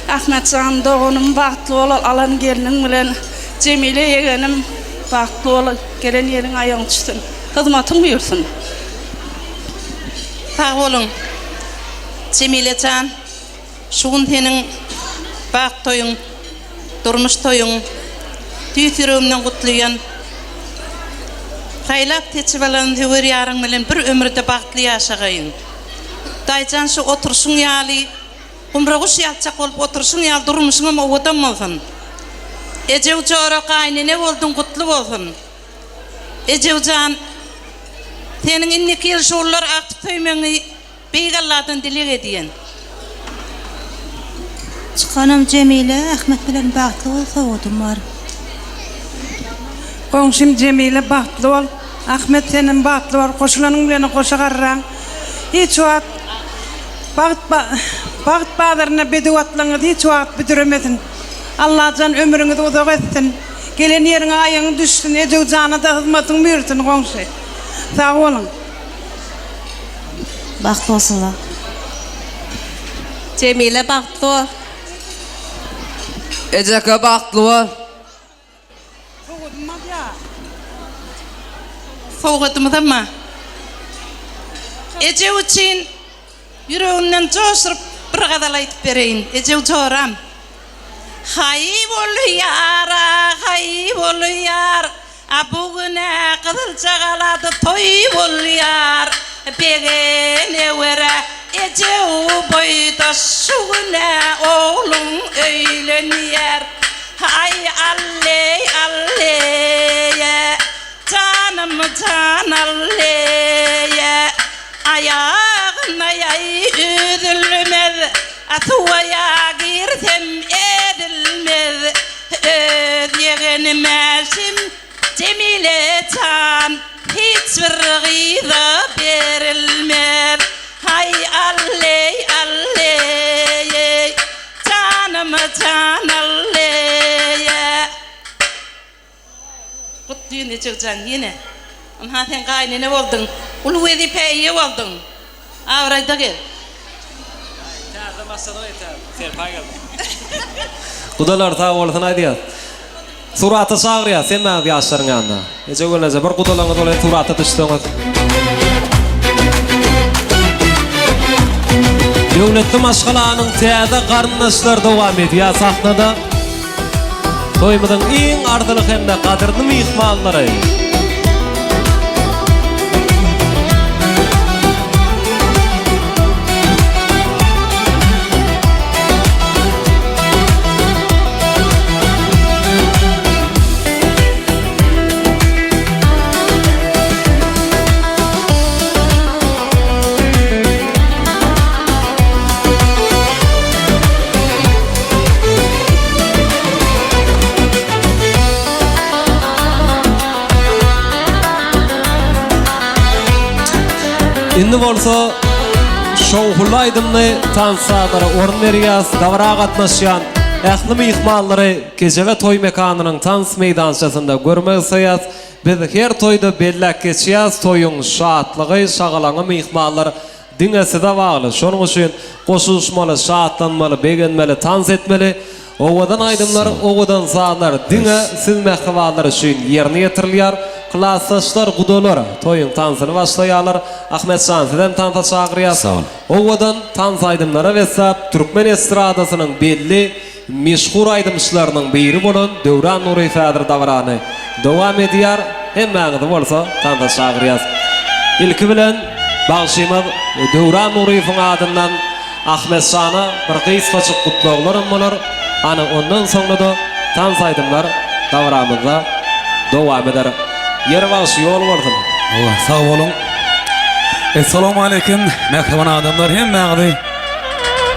Ahmetcan doğunum bahtlı ol alan gelinin bilen Cemile yeğenim bahtlı ol gelen yerin ayağın düştün. Hizmetin buyursun. Sağ olun. Cemile can şuun senin baht toyun, durmuş toyun tüýsürümden gutlayan haylap teçibalan töwer ýarың bilen bir ömürde bahtly ýaşagyň. Daýjan şu oturşun ýaly umraguş ýalçak bolup oturşun ýaly durmuşyňam owadan bolsun. Ejew jora gaýnene boldun gutly bolsun. Ejewjan seniň inniki ýyl şollar aktyp töýmeňi beýgallardan dilek edýän. Çıkanım Cemile, Ahmet bilen bahtlı bolsa odum var. Goňşym Cemile bahtly ol. Ahmet senin bahtly ol. Koşulanyň bilen koşa garraň. Hiç wagt baht badarına bedewatlaňyz hiç wagt bitiremedin. Allah can ömrüňizi uzak etsin. Gelen ýeriňe aýagyň düşsün. Ejew jana da hyzmatyň buyursun goňşy. Sağ olun. Bahtlı olsunlar. Cemile bahtly ol. Ejeke bahtly bol. Soğudumdama. Ejew üçin yüreğinden coşurup bir gadal aýtyp bereýin. Ejew joram. Hay bolýar, a bugüne kızılçagalady toy bolýar. Begene were ejew boýda şugune oğlum öýlenýär. Hay alley, canım can alley. Ayağına üzülmez, atuvaya girsem edilmez. Öz yeğenime Cemile can hiçbir gıyda verilmez. Hay alley, canım can alley. Kutluyu ne çıkacaksın yine? Ama sen gaynene oldun, ulu vazifeye oldun. Avrayda gel. Gudalar sağ bolsun aýdýar. Suraty çagyrýar, sen mäňe ýaşlaryň ýanynda. Eje gönleze bir gudalaňy dolan suraty düşdiňiz. Döwletli maşgalanyň täze garyndaşlary dowam edýär sahnada. Toýmyzyň iň ardyly hemme gadyrly mehmanlary. Indi bolsa şowhulaydymny tansadara orun berýäs, dawra gatnaşýan ähli mehmanlary gece we toy mekanynyň tans meýdançasynda görmek isleýäs. Biz her toyda bellek geçýäs, toyuň şatlygy, şagalaňy mehmanlar diňesi de bagly. Şonuň üçin goşulmaly, şatlanmaly, begenmeli, tans etmeli. Owadan aydymlar, owadan zaatlar diňe siz mähkewalar üçin ýerine ýetirilýär. Klasaşlar gudalar toyun tansını başlayalar. Ahmet Şansi'den tansa çağırıyas. Ovadan tans aydımlara ve sap Türkmen estradasının belli meşhur aydymçylarynyň biri bolan Döwran Nuri Fadir Davrany dowam edýär. Hemmäňizi bolsa tanda çagyrýas. İlki bilen bagşymyz Döwran Nuriýewiň adyndan Ahmet Şana bir gysgaçyk gutlaglarym bolar. Ana ondan soňra da tans aydymlar dowramyzda dowam eder. Ýere bagşy ýol bolsun. Sağ olun. Assalamu alaikum. Merhaban adamlar hemmäňizi.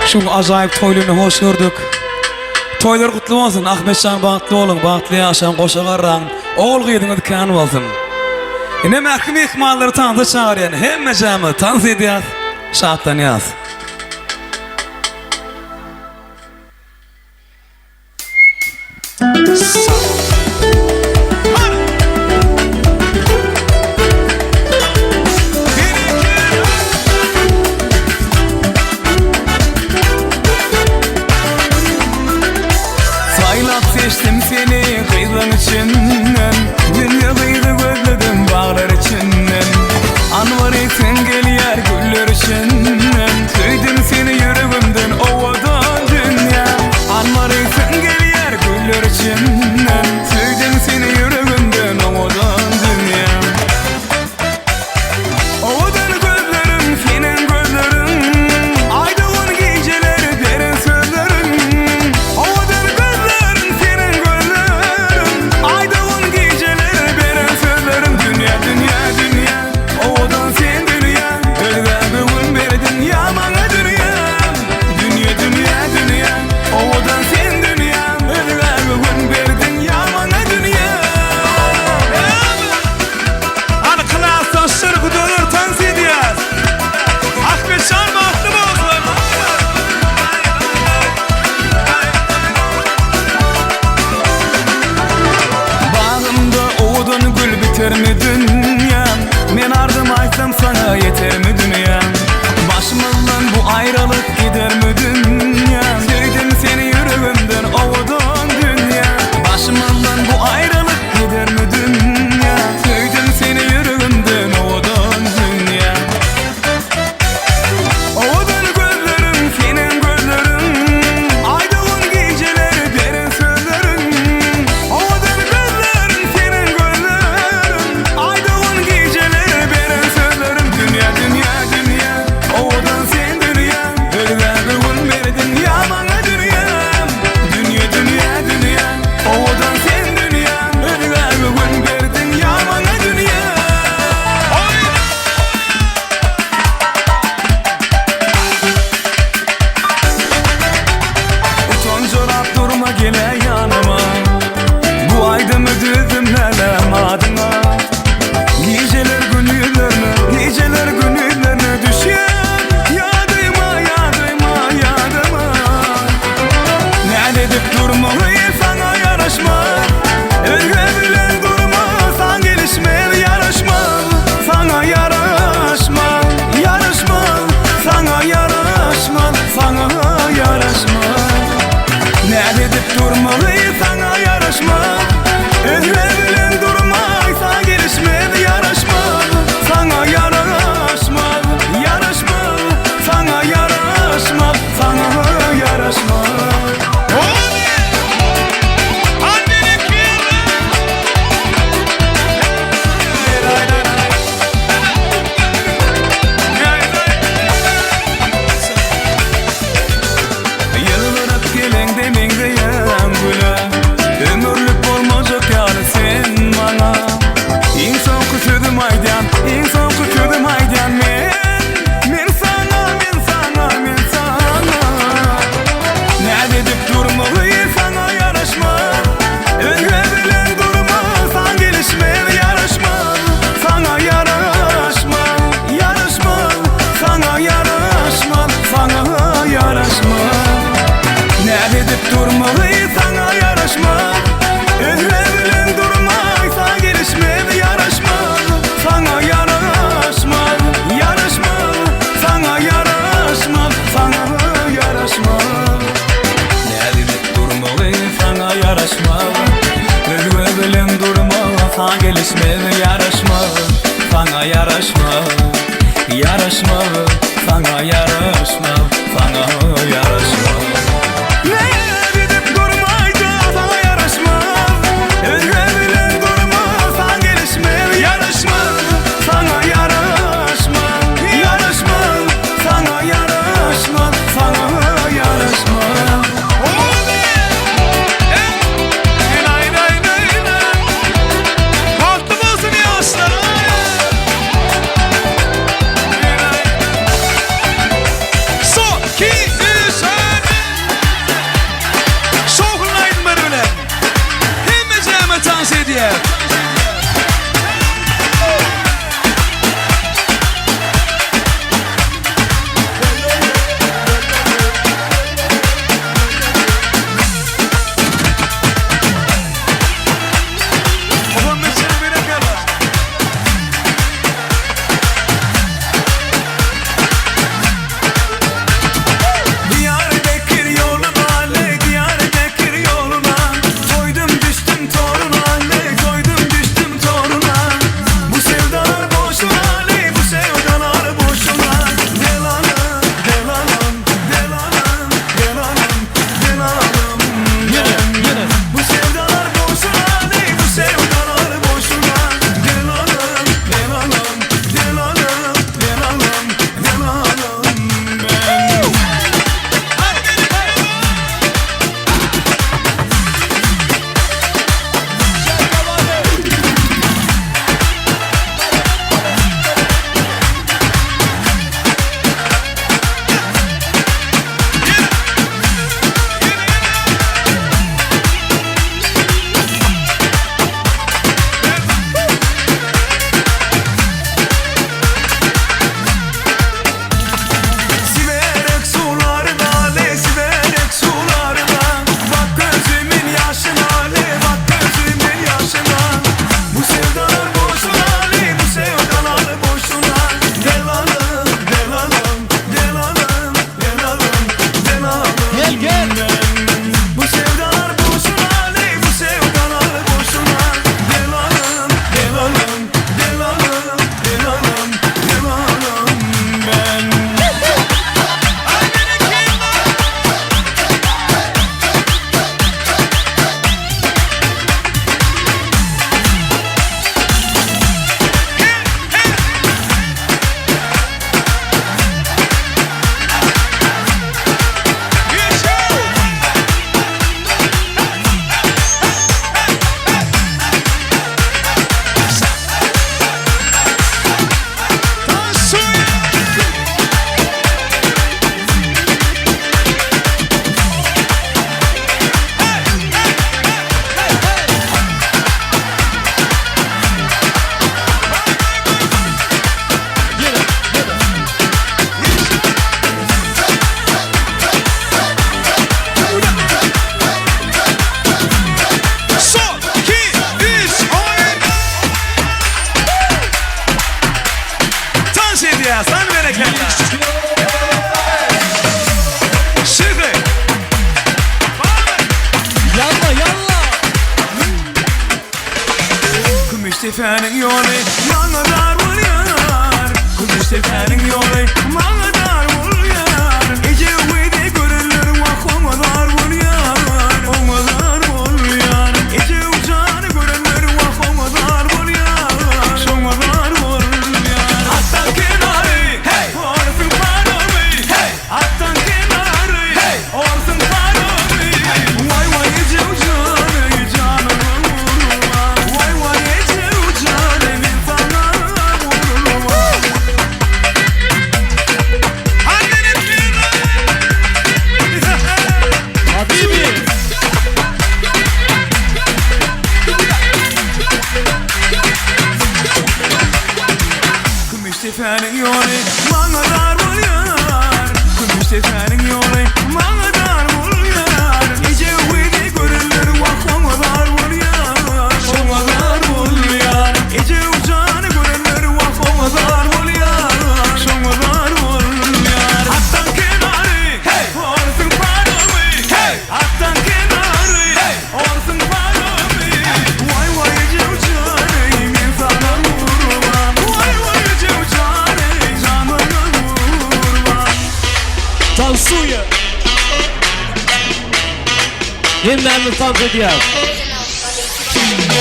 Şu ajaýyp toýluny hoş gördük. Toýlar gutly bolsun. Ahmetşan bagtly bolun, bagtly ýaşaň goşagarraň, oğul gyýdyňyz kan bolsun. Ine mähkim ihmallary tanıda çağırýan hemme jamy tans edýär, şatlanýas. Seçtim seni kıyılan içinden, dünya kıydı gözledim bağlar içinden. Anvar etsin gelýär güller içinden, tüydüm seni yüreğimden ovadan dünya. Anvar etsin gelýär güller içinden, tüydüm seni yüreğimden ovadan dünya. Ovadan gözlerim senin gözlerin, aydın geceleri derin sözlerin. Ovadan gözlerin senin gözlerin, aydın geceleri derin sözlerin. Dünya dünya dünya, ovadan sen dünya, ölüme gün verdin ya bana dünya. Dünya dünya dünya, ovadan sen dünya, ölüme gün verdin ya bana dünya. Ana kılasın şırgı dönür tans ediyaz. Ahmet Şan bahtı bolsun. Bağımda oğudun gül biter mi dünya? Men ardım aysam sana yeter mi dünya? Başımızdan bu ayrılık gider mi dünya? Sevdim seni yüreğimden oğudun dünya. Başımızdan bu ayrılık gider mi dünya? Sevdim seni yüreğimden oğudun dünya. Oğudun gözlerin senin gözlerin, aydın geceleri derin sözlerin. Oğudun gözlerin senin gözlerin, aydın geceleri derin sözlerin. Dünya dünya dünya, oğudun sen dünya, ölüme gün verdin ya bana dünya. Dünya dünya dünya, oğudun sen dünya, ölüme gün verdin ya bana dünya. Utanjorap durma gele yanıma, bu aydımı düzümlelem adıma. Geceler günlerine düşen yadıma yadıma yadıma. Ne dedip durma sana yaraşma, ölge bilen durma san gelişme yaraşma. Sana yaraşma, yaraşma, sana yaraşma, sana yaraşma. Ne dedip durma sana yaraşma, ölge bilen durma san gelişme yaraşma. Sana yaraşma, yaraşma, sana yaraşma, sana yaraşma. Yıllarıp gelen demengde yan güle, ömürlük bolmajak ýaly sen bana. İnsan kütüdüm aydan, insan kütüdüm aydan men sana, men sana, men sana. Ne dedip durma sana yaraşma, ölge bilen durma san gelişme yaraşma. Sana yaraşma, yaraşma, sana yaraşma, sana yaraşma. Ne dedip durma sana yaraşma, ölge bilen durma san gelişme yaraşma. Sana yaraşma, yaraşma, sana yaraşma, sana yaraşma. Ne dedip durma sana yaraşma, ölge bilen durma san gelişme yaraşma. Sana yaraşma, yaraşma, sana yaraşma, sana yaraşma. Ne dedip Melekler. Şimdi. Yalla. Gümüş tepenin yolu bana dar vuruyor. Gümüş tepenin yolu bana dar vuruyor. Gece uyuda görürler vah ona dar vuruyor. Ona dar vuruyor. Gece uçağını görürler vah ona dar vuruyor. Ona dar vuruyor. Attan kenarı orsın paramı. Attan kenarı orsın paramı. Vay vay gece uçağını canımı vurma. Vay vay gece uçağını insanlara vurma. Habibi. Gümüş tepenin yolu bana dar vuruyor. Gümüş tepenin yolu bana dar vuruyor. Gece uyuda görürler vah ona dar vuruyor. Ona dar vuruyor. Gece uçağını görürler vah ona dar vuruyor. Ona dar vuruyor. Attan kenarı orsın paramı. Attan kenarı orsın paramı. Vay vay gece uçağını insana vurma. Vay vay gece uçağını canına vurma. Tansuya. Hemme'ni tanıt ediyor.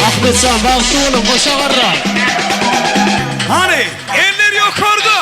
Ahmetcan Bağsu'nun koşa varra. Hani eller yukarıda.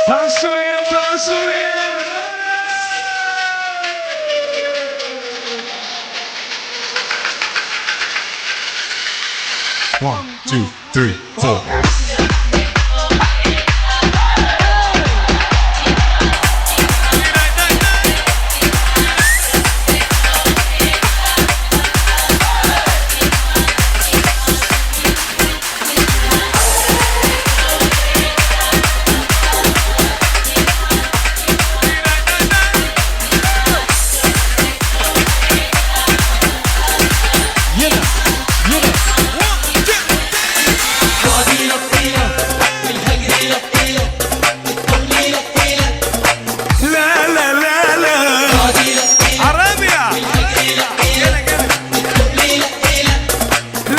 Tansuya, Tansuya. 1, 2, 3, 4. La la la la. Arabia.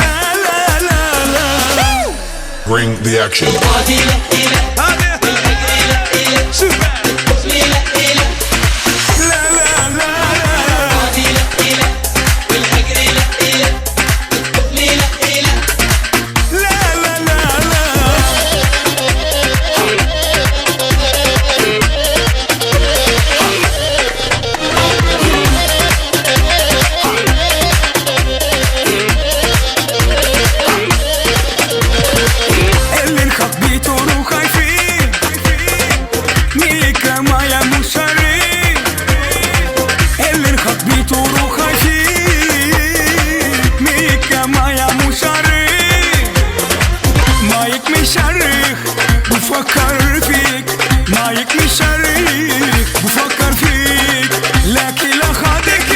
La la la la. Bring the action. Hadi. Süper. La la la la. La la la la. Elin kalk bir toru kayfi. Mika maya musari. Elin kalk bir toru kayfi. Mika maya musari. Mayık meşarık bu fakar fik. Mayık meşarık bu fakar fik. Laki la hadeki.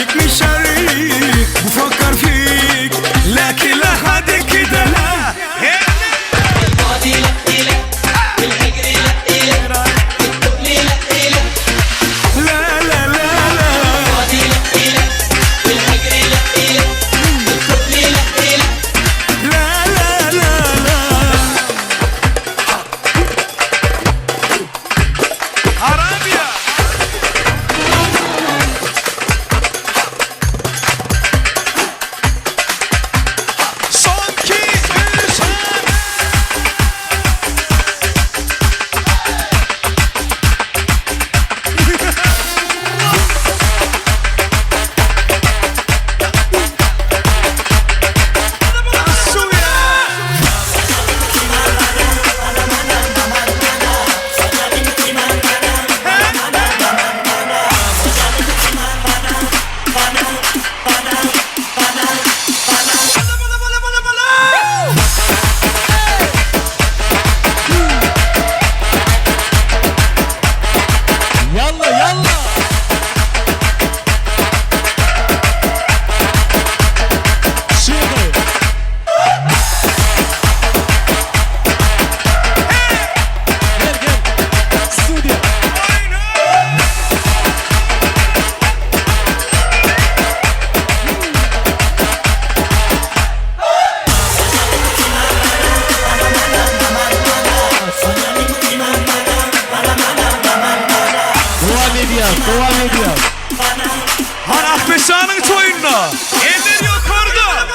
فيك مش شريك بفكر فيك لكن لا حد كده لا Ahmeşan'ın toyununa eller yukarıda.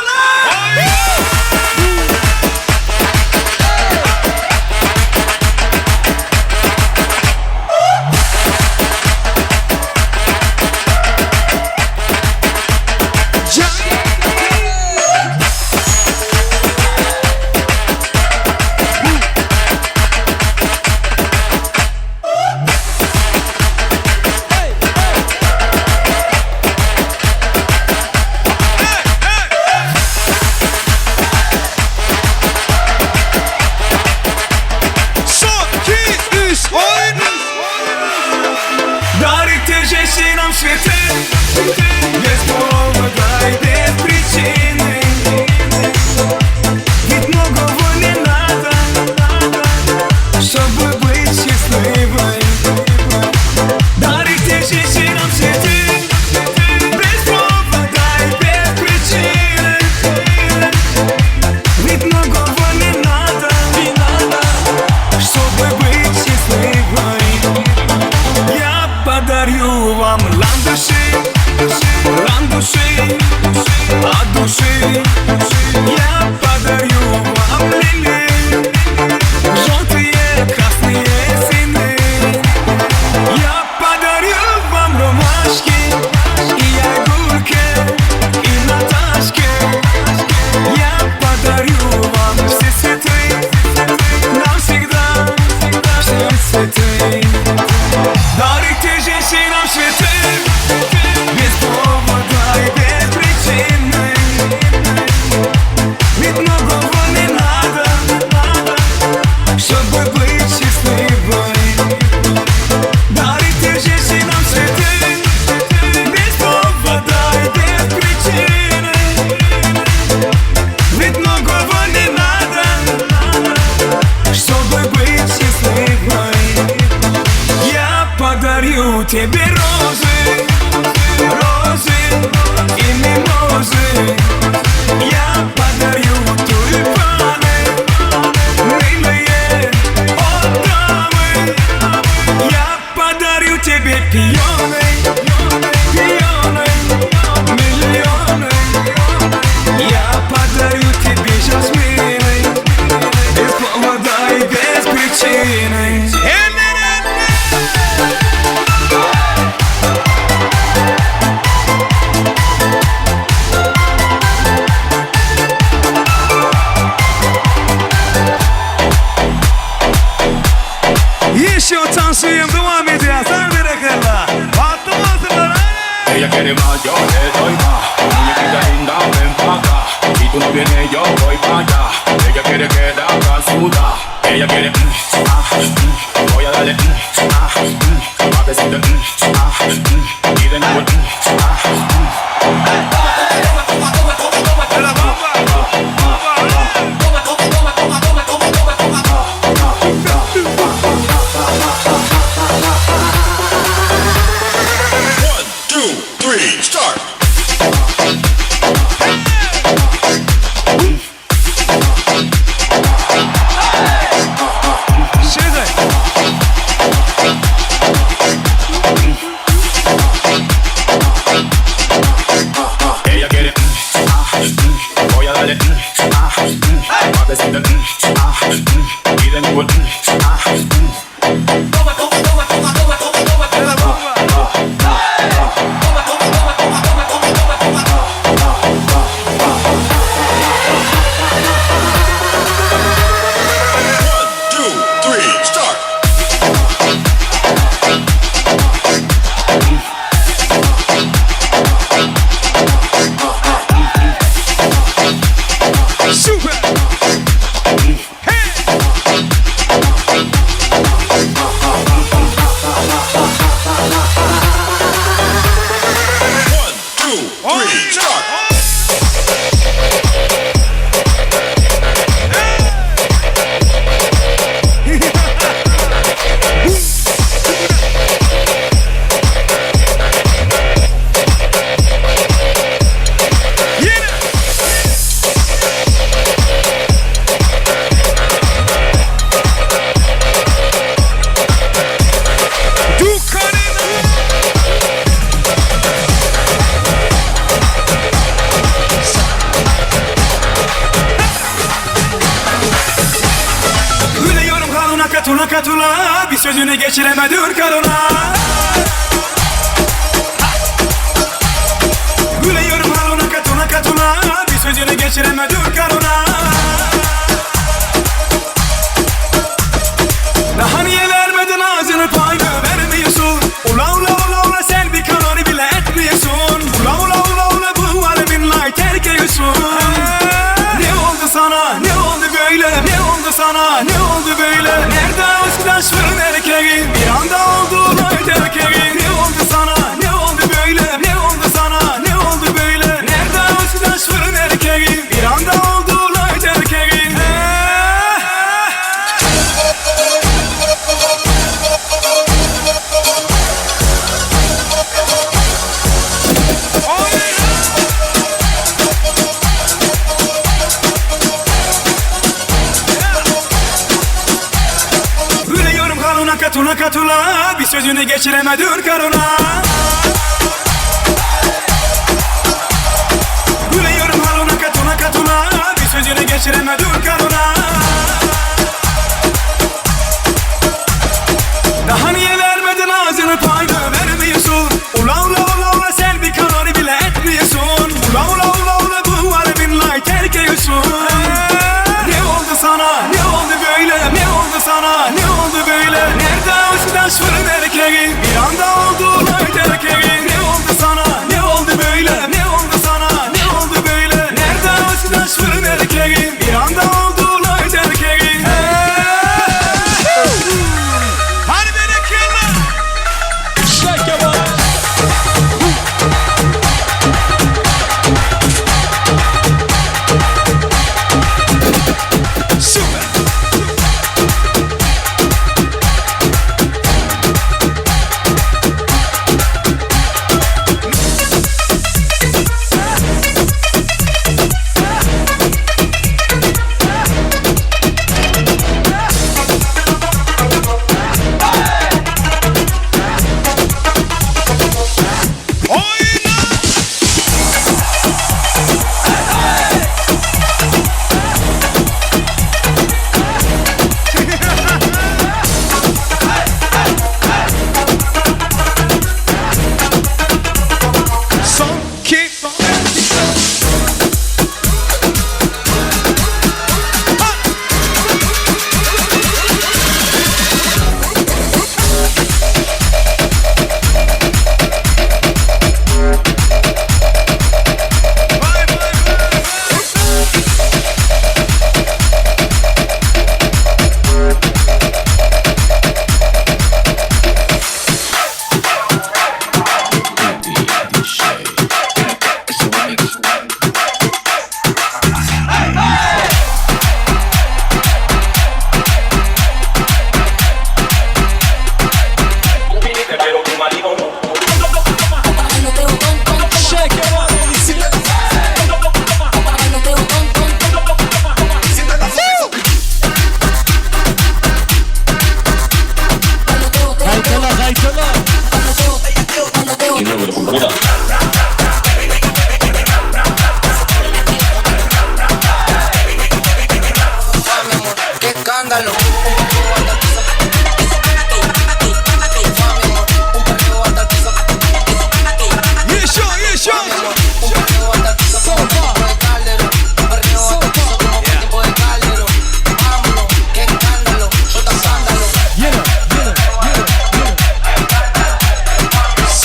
Без повода и без причины. Ведь многого не надо, чтобы быть счастливой. Дарите женщинам цветы. Без повода и без причины. Ведь многого не надо, чтобы быть счастливой. Я подарю вам ландыши. Ландыши от души. Я подарю вам лилии, желтые, красные, синие. Я подарю вам ромашки и огурки, и Наташки. Я подарю вам все цветы, навсегда все цветы. Дарите женщинам цветы. Без повода и без причины. Ведь многого не надо, чтобы быть счастливой. Дарите женщинам цветы. Без повода и без причины. Ведь многого не надо, чтобы быть счастливой. Я подарю тебе розы, розы и мимозы. Я подарю тюльпаны, милые дамы. Я подарю тебе пионы, пионы, миллионы. Я подарю тебе жасмины. Без повода и без причины. Еще танцуем, devam ediyoruz. Hadi bakalım. Baktım hazırlar. Ella quiere más, yo le doy más. Muñequita linda, ven pa' acá. Si tú no vienes, yo voy pa' allá. Ella quiere quedar suda. Ella quiere voy a darle suavecito y de nuevo katula katula bir sözünü geçiremedim karına. Gülüyorum haluna katula katula bir sözünü geçiremedim karına. Daha niye vermedin ağzını payını vermiyorsun? Ula ula ula ula sen bir kanonu bile etmiyorsun. Ula ula ula ula bu alemin lay terk ediyorsun. Ne oldu sana? Ne oldu böyle? Ne oldu sana? Ne oldu böyle? Nerede aşktan şırın erkeği? Bir anda oldu lay terk ediyorsun. Ne oldu sana? Ne oldu böyle? Ne oldu sana? Ne oldu böyle? Nerede aşktan şırın erkeği? Bir anda oldu lay terk ediyorsun. Gülüyorum haluna katula katula bir sözünü geçiremedim karına. Gülüyorum haluna katula katula bir sözünü geçiremedim karına. Daha niye vermedin ağzını payını vermiyorsun? Ula ula ula ula sen bir kanonu bile etmiyorsun. Ula ula ula ula bu alemin lay terk ediyorsun. Ne oldu sana? Ne oldu böyle? Ne oldu sana? Ne oldu böyle? Nerede aşktan şırın erkeği? Bir anda oldu lay terk ediyorsun. Ne oldu sana? Ne oldu böyle? Ne oldu sana? Ne oldu böyle? Nerede aşktan şırın erkeği? Bir anda oldu lay terk ediyorsun. Hadi beni kırma. Shake your body.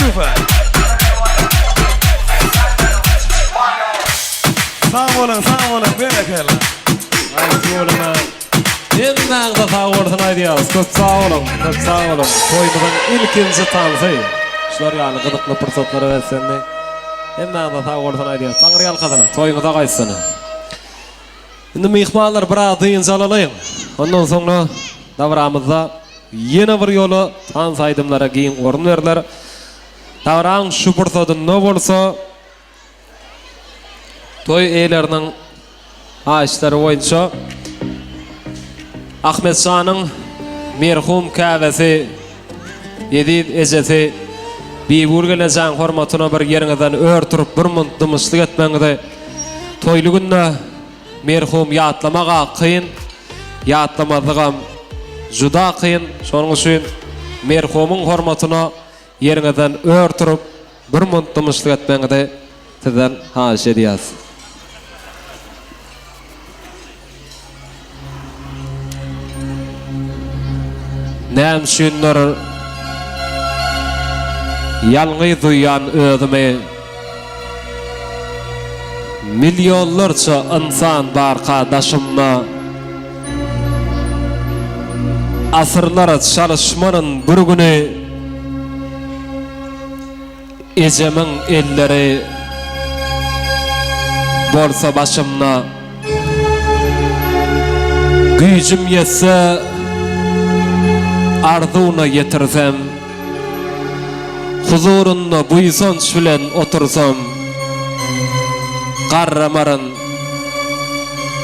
Super. Sağ olun, berekela. Aytıyorlar. Hemmağda sağ olun aýdýarys. Köp sağ olun, köp sağ olun. Toýmyň ilkinji tansy. Şular ýaly gyzykly pursatlary bersendi. Hemmağda sağ olun aýdýarys. Saňryal kadyna, toýuňyza gaýtsyny. Indi mehmanlar biraz dyňjalaýyn. Ondan soňra dawramyzda ýene bir ýoly tans aýdymlara giň gorun berdiler. Dawran şu pursatyn ne bolsa toy eýleriniň aýşlary boýunça Ahmet Şanyň merhum käbesi Edip ejesi biwurgelejan hormatyna bir ýeriňizden örtürip bir mundymyşlyk etmeňizde toýly günde merhum ýatlamaga kyn ýatlamazygam juda kıyın. Şonuň üçin merhumyň hormatyna ýeriňizden örtürüp bir muntumyşlyk etmeňizde sizden haýyş edýäs. Näme şunlar ýalňy duýan özüme milyonlarça insan barkadaşımla asırlara çalışmanın bir günü ejemin elleri bolsa başımla güýjüm ýetse arzuwna ýetirsem huzurunda buýsonç bilen otursam garramarın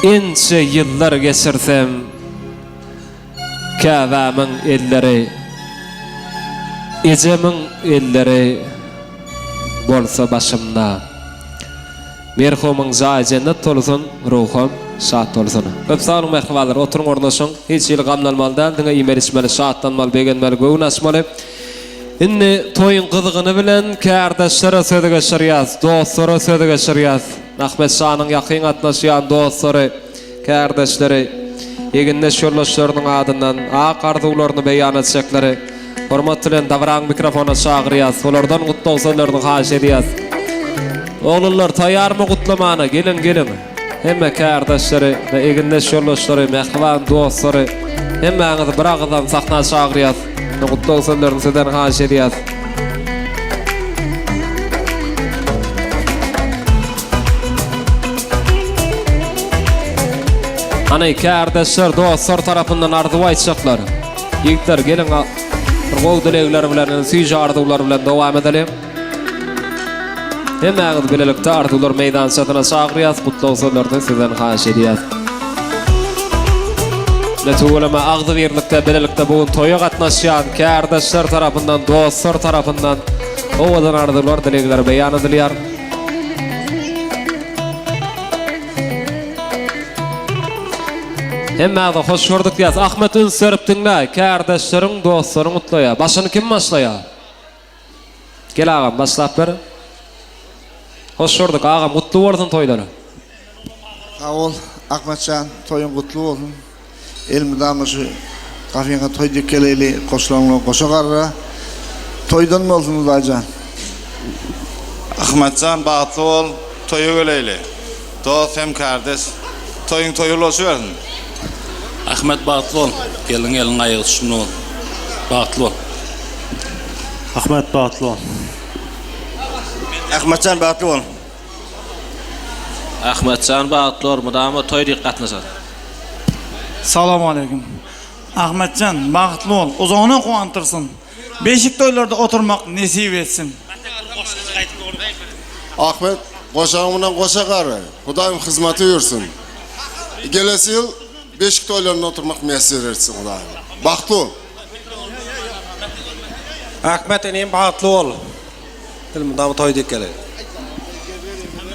ençe yıllar geçirsem käbämiň elleri ejemin elleri bolsa başımda merhumyň jaý cennet tolsun ruhum şat olsun. Köp sağ olun merhabalar. Oturun ordaşın. Hiç ýyl gamlanmaly däl. Diňe imerismeli, şatlanmaly, begenmeli, göwnäşmeli. Inni toyun kızgını bilen kardeşlere söze geçirýäs, dostlara söze geçirýäs. Ahmet Şanyň ýakyn atnaşýan dostlary, kardeşleri, eginde şollaşlarynyň adyndan ak arzuwlaryny beýan etjekleri. Hormat bilen davran mikrofona çagyrýas. Olardan gutly sözlerini haýyş edýäs. Oğullar taýýarmy gutlamana? Gelin gelin. Hemme kardeşleri ve eginde şollaşlary, mehriban dostlary, hemmeňizi bir agzdan sahna çagyrýas. Gutly sözlerini sizden haýyş edýäs. Ana kardeşler, dostlar tarapyndan arzuw aýtjaklar. Ýigitler gelin, gowy dilegler bilen, süýje arzuwlar bilen dowam edelim. Hemmeňiz bilelikde arzuwlar meýdançasyna çagyrýas, gutly sözlerini sizden haýyş edýäs. Netulama agdy birlikde bilelikde bu toýa gatnaşýan kardeşler tarapyndan, dostlar tarapyndan owadan arzuwlar dilegler beýan edilýär. Hemmäňize hoş gördük diýäs. Ahmet Ünsöripdiňle kardeşleriň, dostlaryň gutlaýar. Başyny kim başlaýar? Gel agam başlap ber. Hoş gördük agam, gutly bolsun toýlary. Sağ ol Ahmetcan, toyun gutlu bolsun. Elmidama şu kafeňe toy dikeleli goşlanly goşagarra. Toydan bolsun Ulaycan. Ahmetcan bagtly bol, toýa geleýli. Dost hem kardeş, toyuň toýuly bolsun. Ahmet bagtly bol, gelin aýygy tutuşmly bol. Bagtly bol. Ahmet bagtly bol. Ahmetcan bagtly bol. Ahmetcan bagtly bol, mudama toý diqqatnaşat. Salam aleykum. Ahmetcan bagtly bol, uzağına kuantyrsın. Beşik toylarda oturmak nesip etsin. Ahmet, goşağımdan goşagary. Hudaýym hyzmaty ýursun. Gelesi ýyl beşik toylarına oturmak mesir etsin Hudaýym. Bagtly bol. Ahmet enem bagtly bol. Ilmydam toy dikeleli.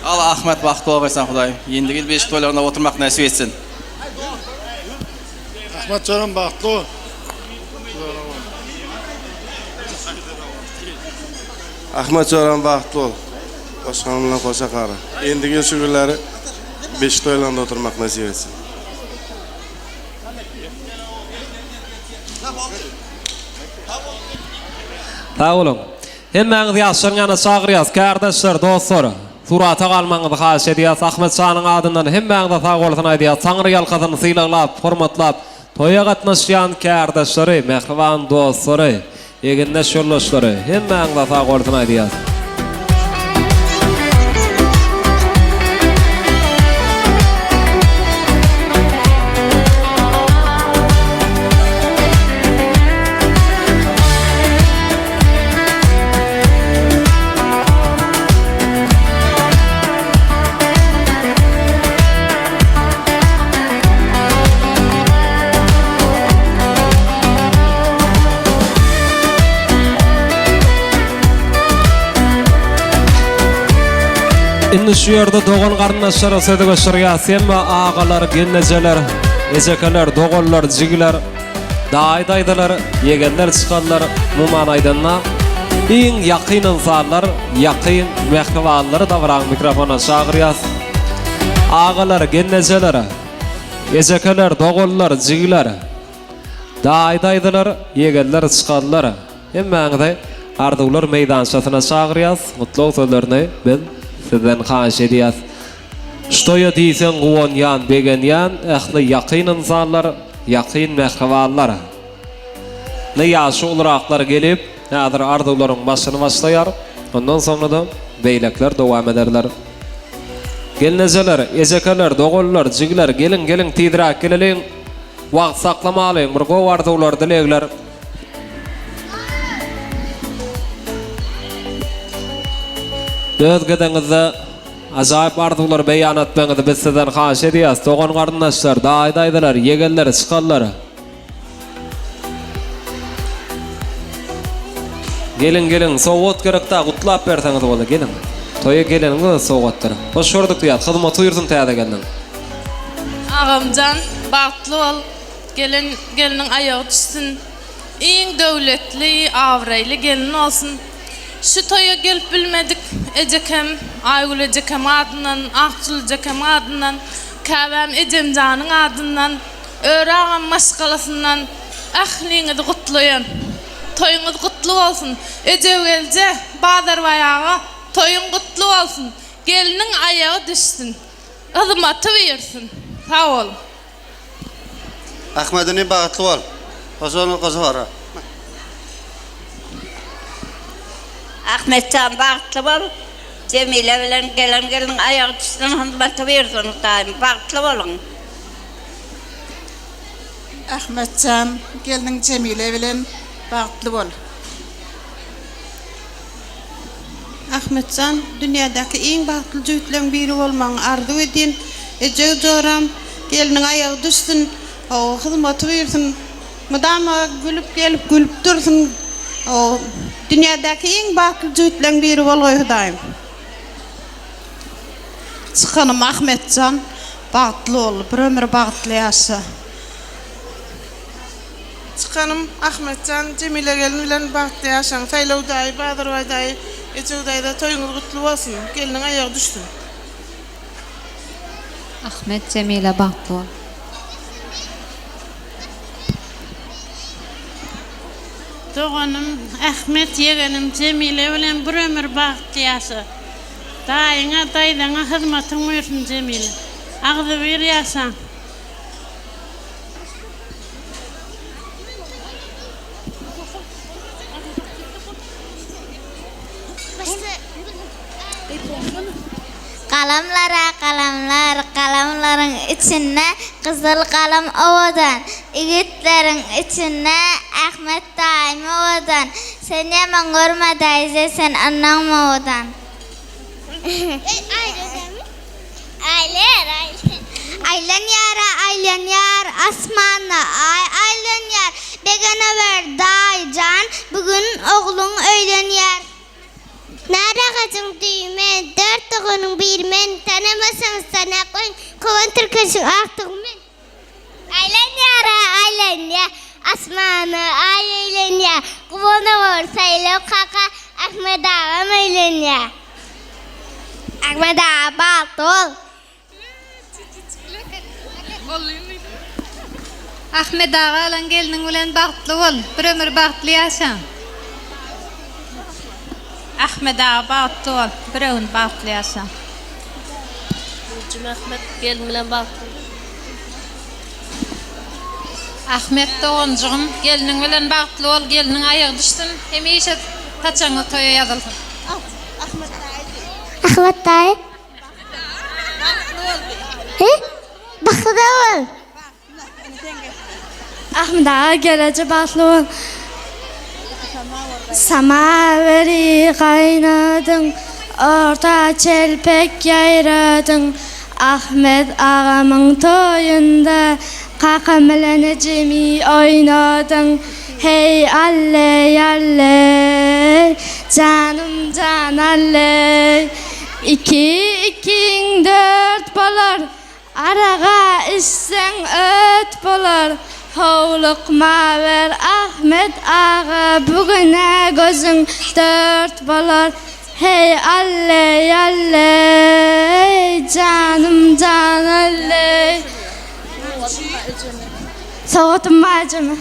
Al Ahmet bagtly bol bersen Hudaýym. Ýendigi beşik toylarına oturmak nesip etsin. Ahmet Canan bagtly bol. Ahmet Canan bagtly bol. Goşağımdan goşagary. Endigi şu günleri beşik toylarında oturmak nesip etsin. Sağ olun. Hemmeňiz ýaşaryň ýana çagyrýas, kardeşler, dostlar. Surata galmaňyzy haýyş edýäs. Ahmet Şanyň adyndan hemmeňize sag bolsun aýdýas. Saňry ýalkasyny sylaglap, hormatlap, toýa gatnaşýan kardeşleri, mehriban dostlary, eginde şollaşlary hemmeňize sag bolsun aýdýas. Indi şu ýerde dogan garyndaşlara söze geçirýär. Hemme agalar, gennejeler, ejekeler, doganlar, jigiler Daýdaýdylar, ýegenler çykanlar muman aýdanna. Iň ýakyn insanlar, ýakyn mehribanlar dawran mikrofona çagyrýas. Ağalar, gennejeler, ejekeler, dogullar, jigler. Daýdaýdylar, ýegenler çykanlar. Hemmäňde ardular meýdançasyna çagyrýas. Mutluluk sözlerini ben sizden haýyş edýäs. Ştoýa diýsen gowanýan, begenýan, ähli ýakyn insanlar, ýakyn mehribanlar. Ne ýaşy ulraklar gelip, häzir ardularyň başyny başlaýar. Ondan soňra da beýlekler dowam ederler. Gelnejeler, ejekeler, dogullar, jigler, gelin tiýdiräk geleliň. Wagt saklamalyň, bir gow ardular dilegler. Özgedeňizde ajaýyp ardular beýan etmeňizi biz sizden haýyş edýäs. Dogan garyndaşlar, daýdaýdylar, ýegenler, çykanlar. Gelin, sowgat gerekde gutlap berseňiz bolar, gelin. Toýa geleniňiz sowgatlar. Hoş gördük diýär, hyzmat buyursun täze geldim. Ağamcan, bagtly ol, geliniň aýagy düşsün. Iň döwletli, awraýly gelin olsun. Şu toýa gelip bilmedik, ejekem, Aýgul ejekem adyndan, Akçul ejekem adyndan, Käbäm ejemjanyň adyndan, Örägem maşgalasyndan ähliňizi gutlaýan. Toýuňyz gutly bolsun. Eje gelje, Badar bayağı, toýuň gutly bolsun. Geliniň aýagy düşsün. Hyzmaty bersin. Sag ol. Ahmedini bagtly bol. Hoşony gozara. Ahmetcan bagtly bol. Cemile bilen gelin aýagy düşsün, hyzmaty bersin. Bagtly bolun. Ahmetcan gelin Cemile bilen bagtly bol. Ahmetcan, dünyadaki iň bagtly jüýtleň biri bolmagy arzu edin. Eje joram geliniň aýagy düşsün, o hyzmaty bersin. Madama gülüp gelip gülüp dursun. O dünyadaki iň bagtly jüýtleň biri bolgoý Hudaýym. Çykanım Ahmetcan bagtly bol, bir ömür bagtly ýaşa. Çykanım Ahmetcan Cemile gelin bilen bagtly ýaşaň. Saýlawdaý, Badyrbaýdaý, Ejewdaýda toýuňyz gutly bolsun. Geliniň aýagy düşsün. Ahmet Cemile bagtly bol. Doğanım Ahmet yegenim Cemile bilen bir ömür bagtly ýaşa. Daýyňa, daýdaňa hyzmatyň bersin Cemile. Agdy bir ýaşa. Kalamlara kalamlar, kalamların içine kızıl kalam ovadan, igitlerin içine Ahmet daim ovadan. Sen yaman görmedayse sen annan ovadan. Aylan yar asmanla aylan yar begene ver daycan bugün oğlun öylen yar. Nara kaçın düğme, dört oğlunun bir men, tanımasanız sana koyun, kovan tırkaşın artık men. Aylan yar, asmanı aylan yar, kuvana var sayla kaka, Ahmet ağam aylan yar. Ahmet ağa bagtly bol. Ahmet ağa bilen geliniň bilen bagtly bol, bir ömür bagtly ýaşa. Ahmet ağa bagtly bol, bir ömür bagtly ýaşa. Ahmet gelin bilen bagtly. Ahmet doğanjygym geliniň bilen bagtly bol, geliniň aýagy düşsün, hemişe taçaňa toýa ýazylsyn. Ahmet daý. Bagtly bol. Ahmet ağa gelece bagtly bol. Samaveri qaynadyň, orta çelpek ýaýradyň. Ahmet ağamyň toýunda kakam bilen ejemi oýnadyň. Hey alley alley, canım can alley. İkiň dört bolar, araga içseň öt bolar. Hovluk maver Ahmet ağa bugüne gözün dört bolar. Hey alle alle canım can alle. Soğutum bacımı.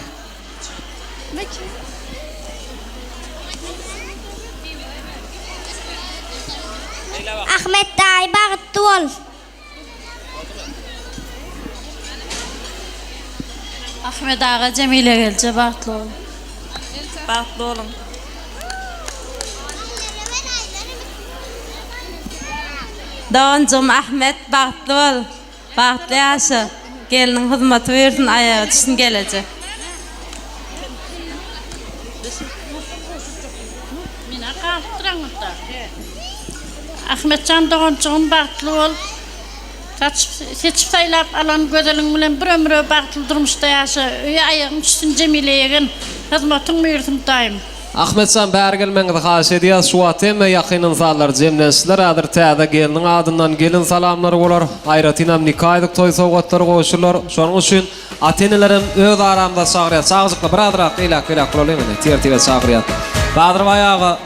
Ahmet dayı bağıttı ol. Ahmet ağa Cemile gelce bağıtlı olun. Bağıtlı olun. Doğancım Ahmet bağıtlı ol. Bağıtlı yaşı. Gelinin hizmeti versin ayağı düşsün gelecek. Mina kalktıran da. Ahmetcan doğancığım bağıtlı ol. Seçip saylap alan gözelin bilen bir ömrü bağıtlı durmuşda yaşı. Ayağın düşsün Cemile'ye gen. Hizmetin versin daim. Ahmetcan bergelmeňizi haş edýär. Şu wagtda me ýakyn insanlar jemlenşler adyr täze geliniň adyndan gelin salamlary bolar. Aýratynam nikahylyk toý sowgatlary goşurlar. Şonuň üçin atenelerim öz aramda sagyrýar. Sagzykly biradrak elak bolalymyň. Tertibe sagyrýar. Badyr bayağı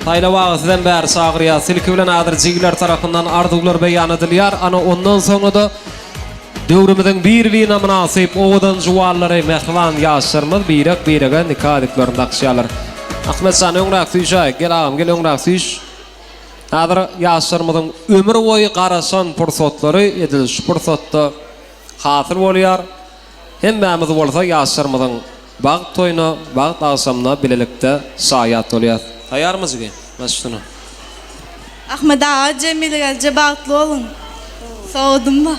Taylawagy sizden bäri sagyrýar. Silki bilen adyr jigiler tarapyndan arzuwlar beýan edilýär. Ana ondan soňra da döwrümizden bir-birine münasip owadan jowallary mehriban ýaşlarymyz birek-birege nikahylyklaryny dakşýarlar. Ahmetcan öňräk süýşä, gel agam, gel öňräk süýş. Adyr ýaşlarymyzyň ömür boýy garaşan pursatlary edilýär. Şu pursatda hasyl bolýar. Hemmämiz bolsa ýaşlarymyzyň bag toýuna, bag dagşamna bilelikde şaýat bolýar. Taýarmyz ki? Başlyna. Ahmet ağa Cemile gelce bağıtlı olun. Soğudum mu?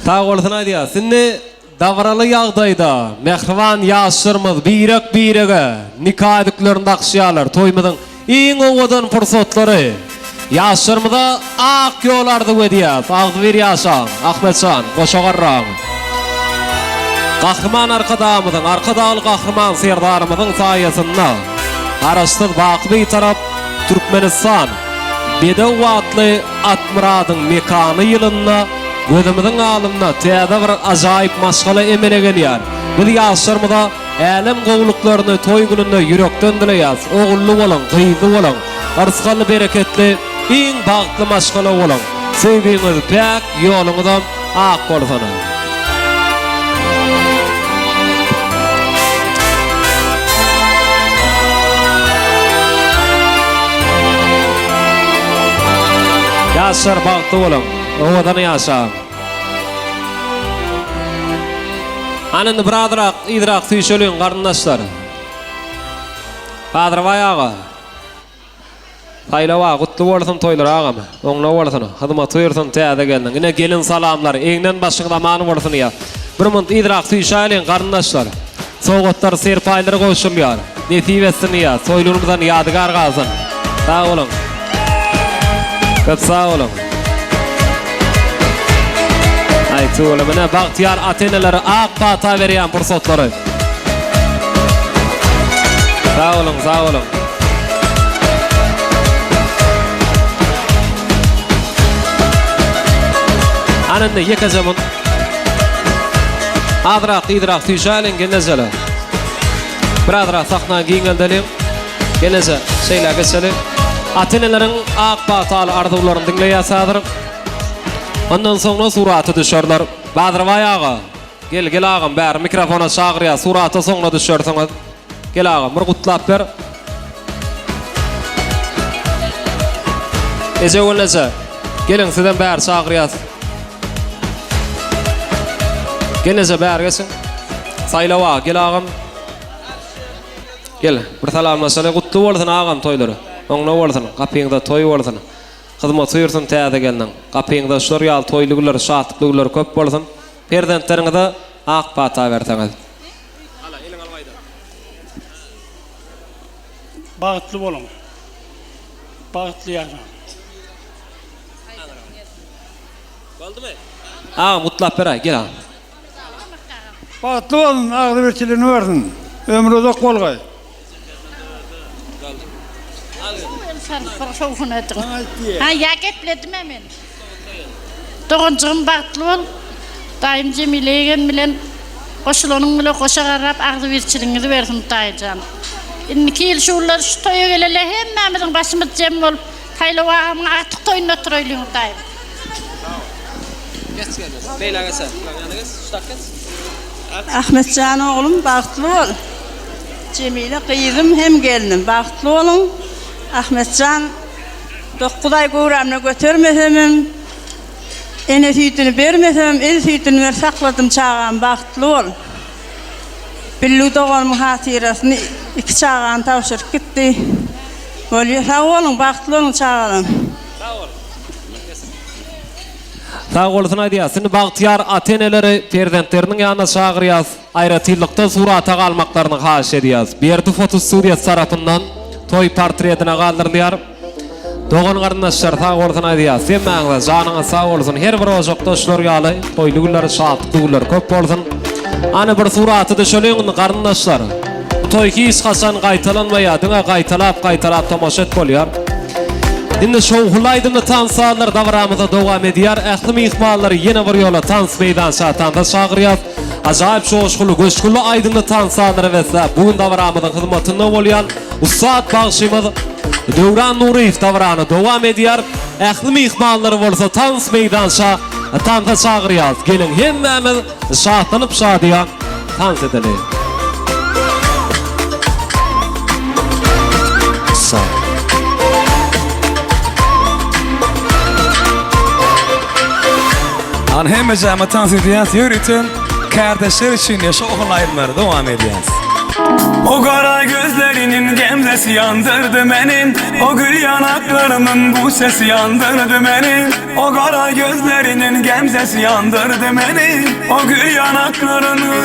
Ta golsuna aýdýar. Sindi davraly ýagdaýda mehriban ýaşlarymyz birek-birege nikahylyklaryny dakşýarlar. Toýmyzyň iň owadan pursatlary ýaşlarymyza ak ýollarda wedýär. Agdy bir ýaşaň, Ahmetcan, goşagarraň. Gahrman arkadamyzyň, arkadaly gahrman serdarymyzyň saýasynda araşdyk baky tarap Türkmenistan Bedawatly Atmuradyň mekany ýylyna gözümüzün alımına täze bir ajaýyp maşgala emele gelýär. Bu ýaşlarymyza älim gowluklarını toý gününde ýürekden dileýär. Ogully bolan, gyýdy bolan, arskaly bereketli, iň bagtly maşgala bolan. Sevgiňiz pek ýoluňyzdan ak bolsun. Ýaşlar bagtly bolan. Owadan ýaşa. Anyndy biradrak, idrak süýşelýän garyndaşlar. Badyr bayağı. Taýlawa gutly bolsun toýlar agam. Oňla bolsun. Hyzmat bersin täze geldiň. Ine gelin salamlar. Eňden başyňda many bolsun ýa. Bir mund idrak süýşelýän garyndaşlar. Sowgatlar serpaýlary goşulýar. Nesibetsin ýa. Soýlurymyzdan ýadygar galsyn. Sag bolun. Köp sag bolun. Aytulum ne bagtyar ateneleri ak bata berýän pursatlary. Sağ olun, sağ olun. Anynda ýekajamyn. Adrak, idrak süýşälen genezele. Biradrak sahna giňeldelim. Geneze şeýle geçeli. Ateneleriň ak bataly arzuwlaryny dinleýärsädir. Ondan soňra suraty düşerler. Badyr bayağı. Gel agam, bäri mikrofona çagyrýar. Suraty soňra düşersiňiz. Gel agam, bir gutlap ber. Eze bolsa, gelin sizden bäri çagyrýar. Gelese bäri gelsin. Saýlawa, gel agam. Gel, bir salamlaşaly gutly bolsun agam toýlary. Oňla bolsun, gapyňda toý bolsun. Hyzmat süýürsin täze geldiň. Gapyňda şol ýal toýluglar, şatlyklar köp bolsun. Perdentleriňize ak bata berseňiz. Hala, eliň albaýda. Bagtly bolun. Bagtly ýaşaň. Boldumy? Mutlap beray, gel agam. Bagtly bolun, agdy berçilini bersin. Ömrü uzak bolgay. Ha ýaket biledim men. Doğuncum bagtly bol. Daim Cemile egen bilen koşulanyň bilen koşa garap agdy berçiliňizi bersin Daycan. Indiki ýyl şular şu toýa gelele hemmemiziň başymyz jem bolup taýlawamyň atyk toýuny ötüreýliň daýym. Ahmetcan oğlum bagtly bol. Cemile kıydım hem geldim. Bagtly bolun. Ahmetcan Kuday göwrämine götermesem, ene süýtüni bermesem, el süýtüni ber sakladım çağan bagtly bol. Billu doğanmyň hatirasyny iki çağan tawşyryp gitdi. Bolýar sag bolun, bagtly bolun çağan. Sağ olsun aýdýar. Bagtyar ateneleri perzentleriniň ýanyna çagyrýas. Aýratylykda surata galmaklaryny haýyş edýär. Berdi foto studiyasy tarapyndan toy portretine galdyrylýar. Doğan garyndaşlar sağ olsun aýdýar. Semmäňiz janyňyz sağ olsun. Her bir ojokdaşlar ýaly toýly günler, şadly günler köp bolsun. Ana bir suraty düşeleňiz garyndaşlar. Bu toy hiç haçan gaýtalanmaýar. Diňe gaýtalap tomaşa et bolýar. Indi şowhulaydymda tansalar dawramyza dowam edýär. Ähli mehmanlar ýene bir ýola tans meýdançatanda çagyrýar. Ajaýyp şoşguly, göçgüli aýdymda tansalar wesa bugün dawramyzyň hyzmatynda bolýan Ustad bagşymyz Döwran Nuriýew dawrany dowam edýär. Ähli mehmanlar bolsa tans meýdançatanda çagyrýar. Gelin hemmemiz şatlanyp şadýa tans edelim. An hemme jama tans edýäs ýöretün kardeşler üçin ýaşa oğlaýlar dowam edýäs. O gara gözlerinin gemzesi yandırdı benim. O gül yanaklarının bu sesi yandırdı beni. O gara gözlerinin gemzesi yandırdı beni. O gül yanaklarının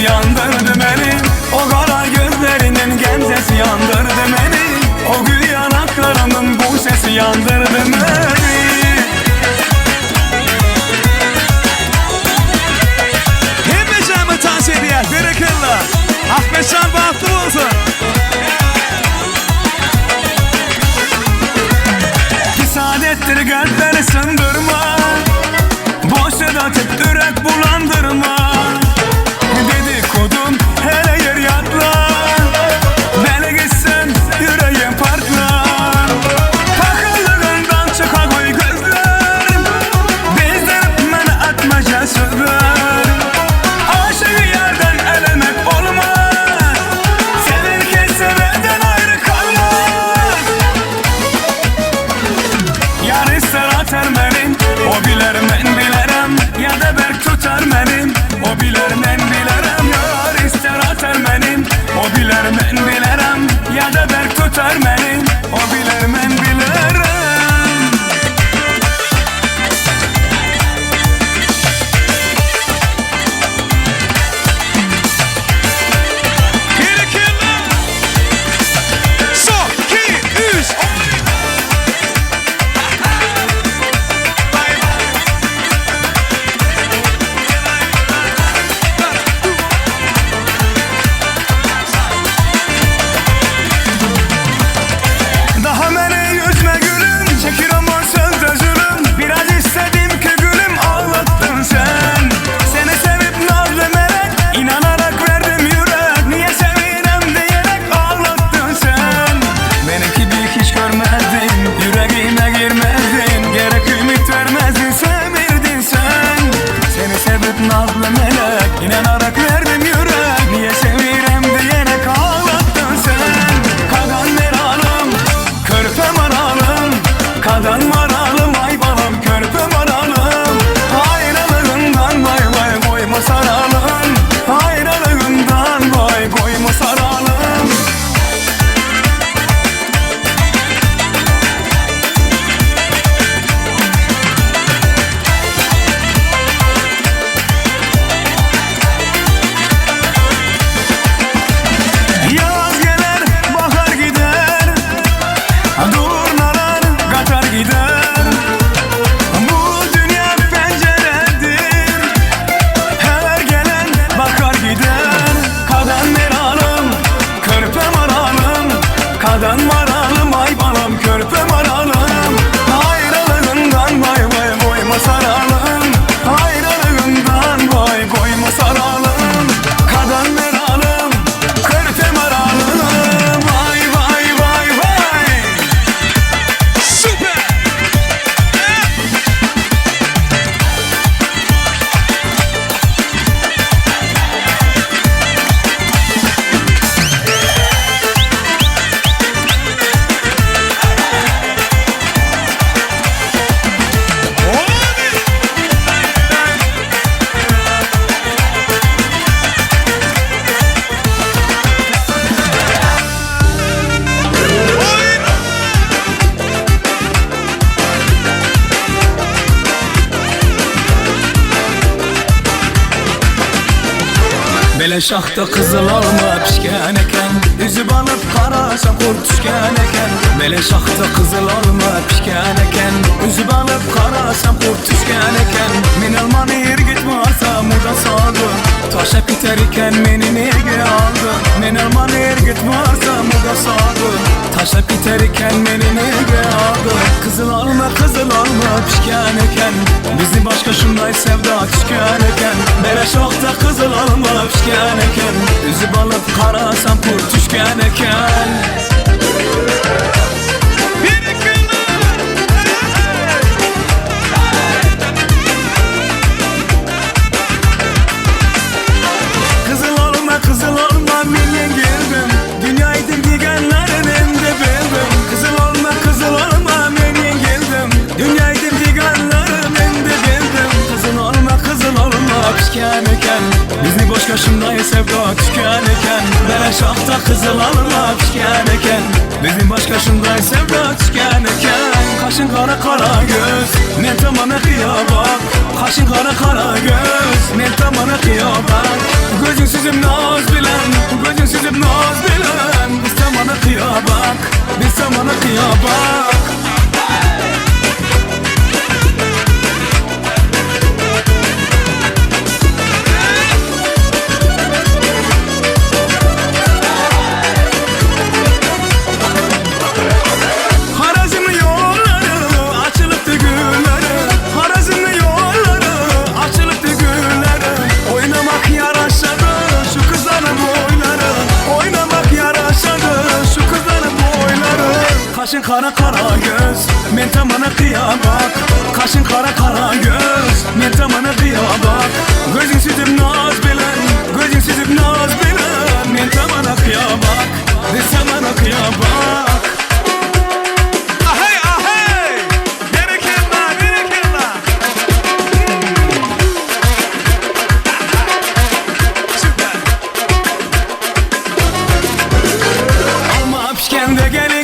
yandırdı beni. O kara gözlerinin gemzesi yandırdı beni. O gül yanaklarının bu sesi yandırdı beni. Hemmecamı tans edýär, berekellah. Ahmetcan bagtly bolsun. Ki saadettir kalpleri sındırma, boşa tep yürek bulandırma. Dedikodum hele yer yatlar, bele gitsen yüreğim partlar. Takıldığından çıka koy gözler, bezdirip meni atmaca sözler. Aşığı yerden elemek olmaz, severken sevenden ayrı kalmaz. Yar ister atar benim, o biler men bilerem. Ya da berk tutar benim, o biler men bilerem. Yar ister atar benim, o biler men bilerem. Ya da berk tutar benim, o biler men bilerem. Kadan maralım ay balam körpe maralım Ayrılığından vay vay koyma saralım Ayrılığından vay koyma saralım Kadan maralım körpe maralım Vay vay vay vay Süper Bele şahta kızıl alma pişken eken Üzüp alıp karasam kurt düşken eken Bele şahta kızıl alma pişken eken Üzüp alıp karasam kurt düşken eken Men alman ergit varsa muda saldı Taşa biter iken meni nege aldı Men alman ergit varsa muda saldı Taşa biter iken meni nege aldı Kızıl alma pişken eken Bizi başka şunday sevda düşken eken Bele şahta kızıl alma pişken eken Üzüp alıp karasam kurt düşken eken Kızıl olma minyen girdim Dünyaydım digenlerin ende bildim Kızıl olma minyen girdim Dünyaydım digenlerin ende bildim Kızıl olma pişken eken Bizni boşka şunday sevda tüken eken Bele şahta kızıl olma pişken eken Bizni başka şunday sevda tüken eken Kaşın kara kara göz Men tamana kıyabak Kaşın kara kara göz Men tamana kıyabak Gözün süzüm naz bilen Gözün süzüm naz bilen Biz tamana kıyabak Biz tamana kıyabak Harazimli yolları açılıptı gülleri Harazimli yolları açılıptı gülleri Oynamak yaraşadı şu kızların boyları Oynamak yaraşadı şu kızların boyları Kaşın kara kara göz men tamana kıyabak Kaşın kara kara göz men tamana kıyabak Gözün süzüp naz bilen Gözün süzüp naz bilen Men tamana kıyabak Biz tamana kıyabak Alma pişken de gel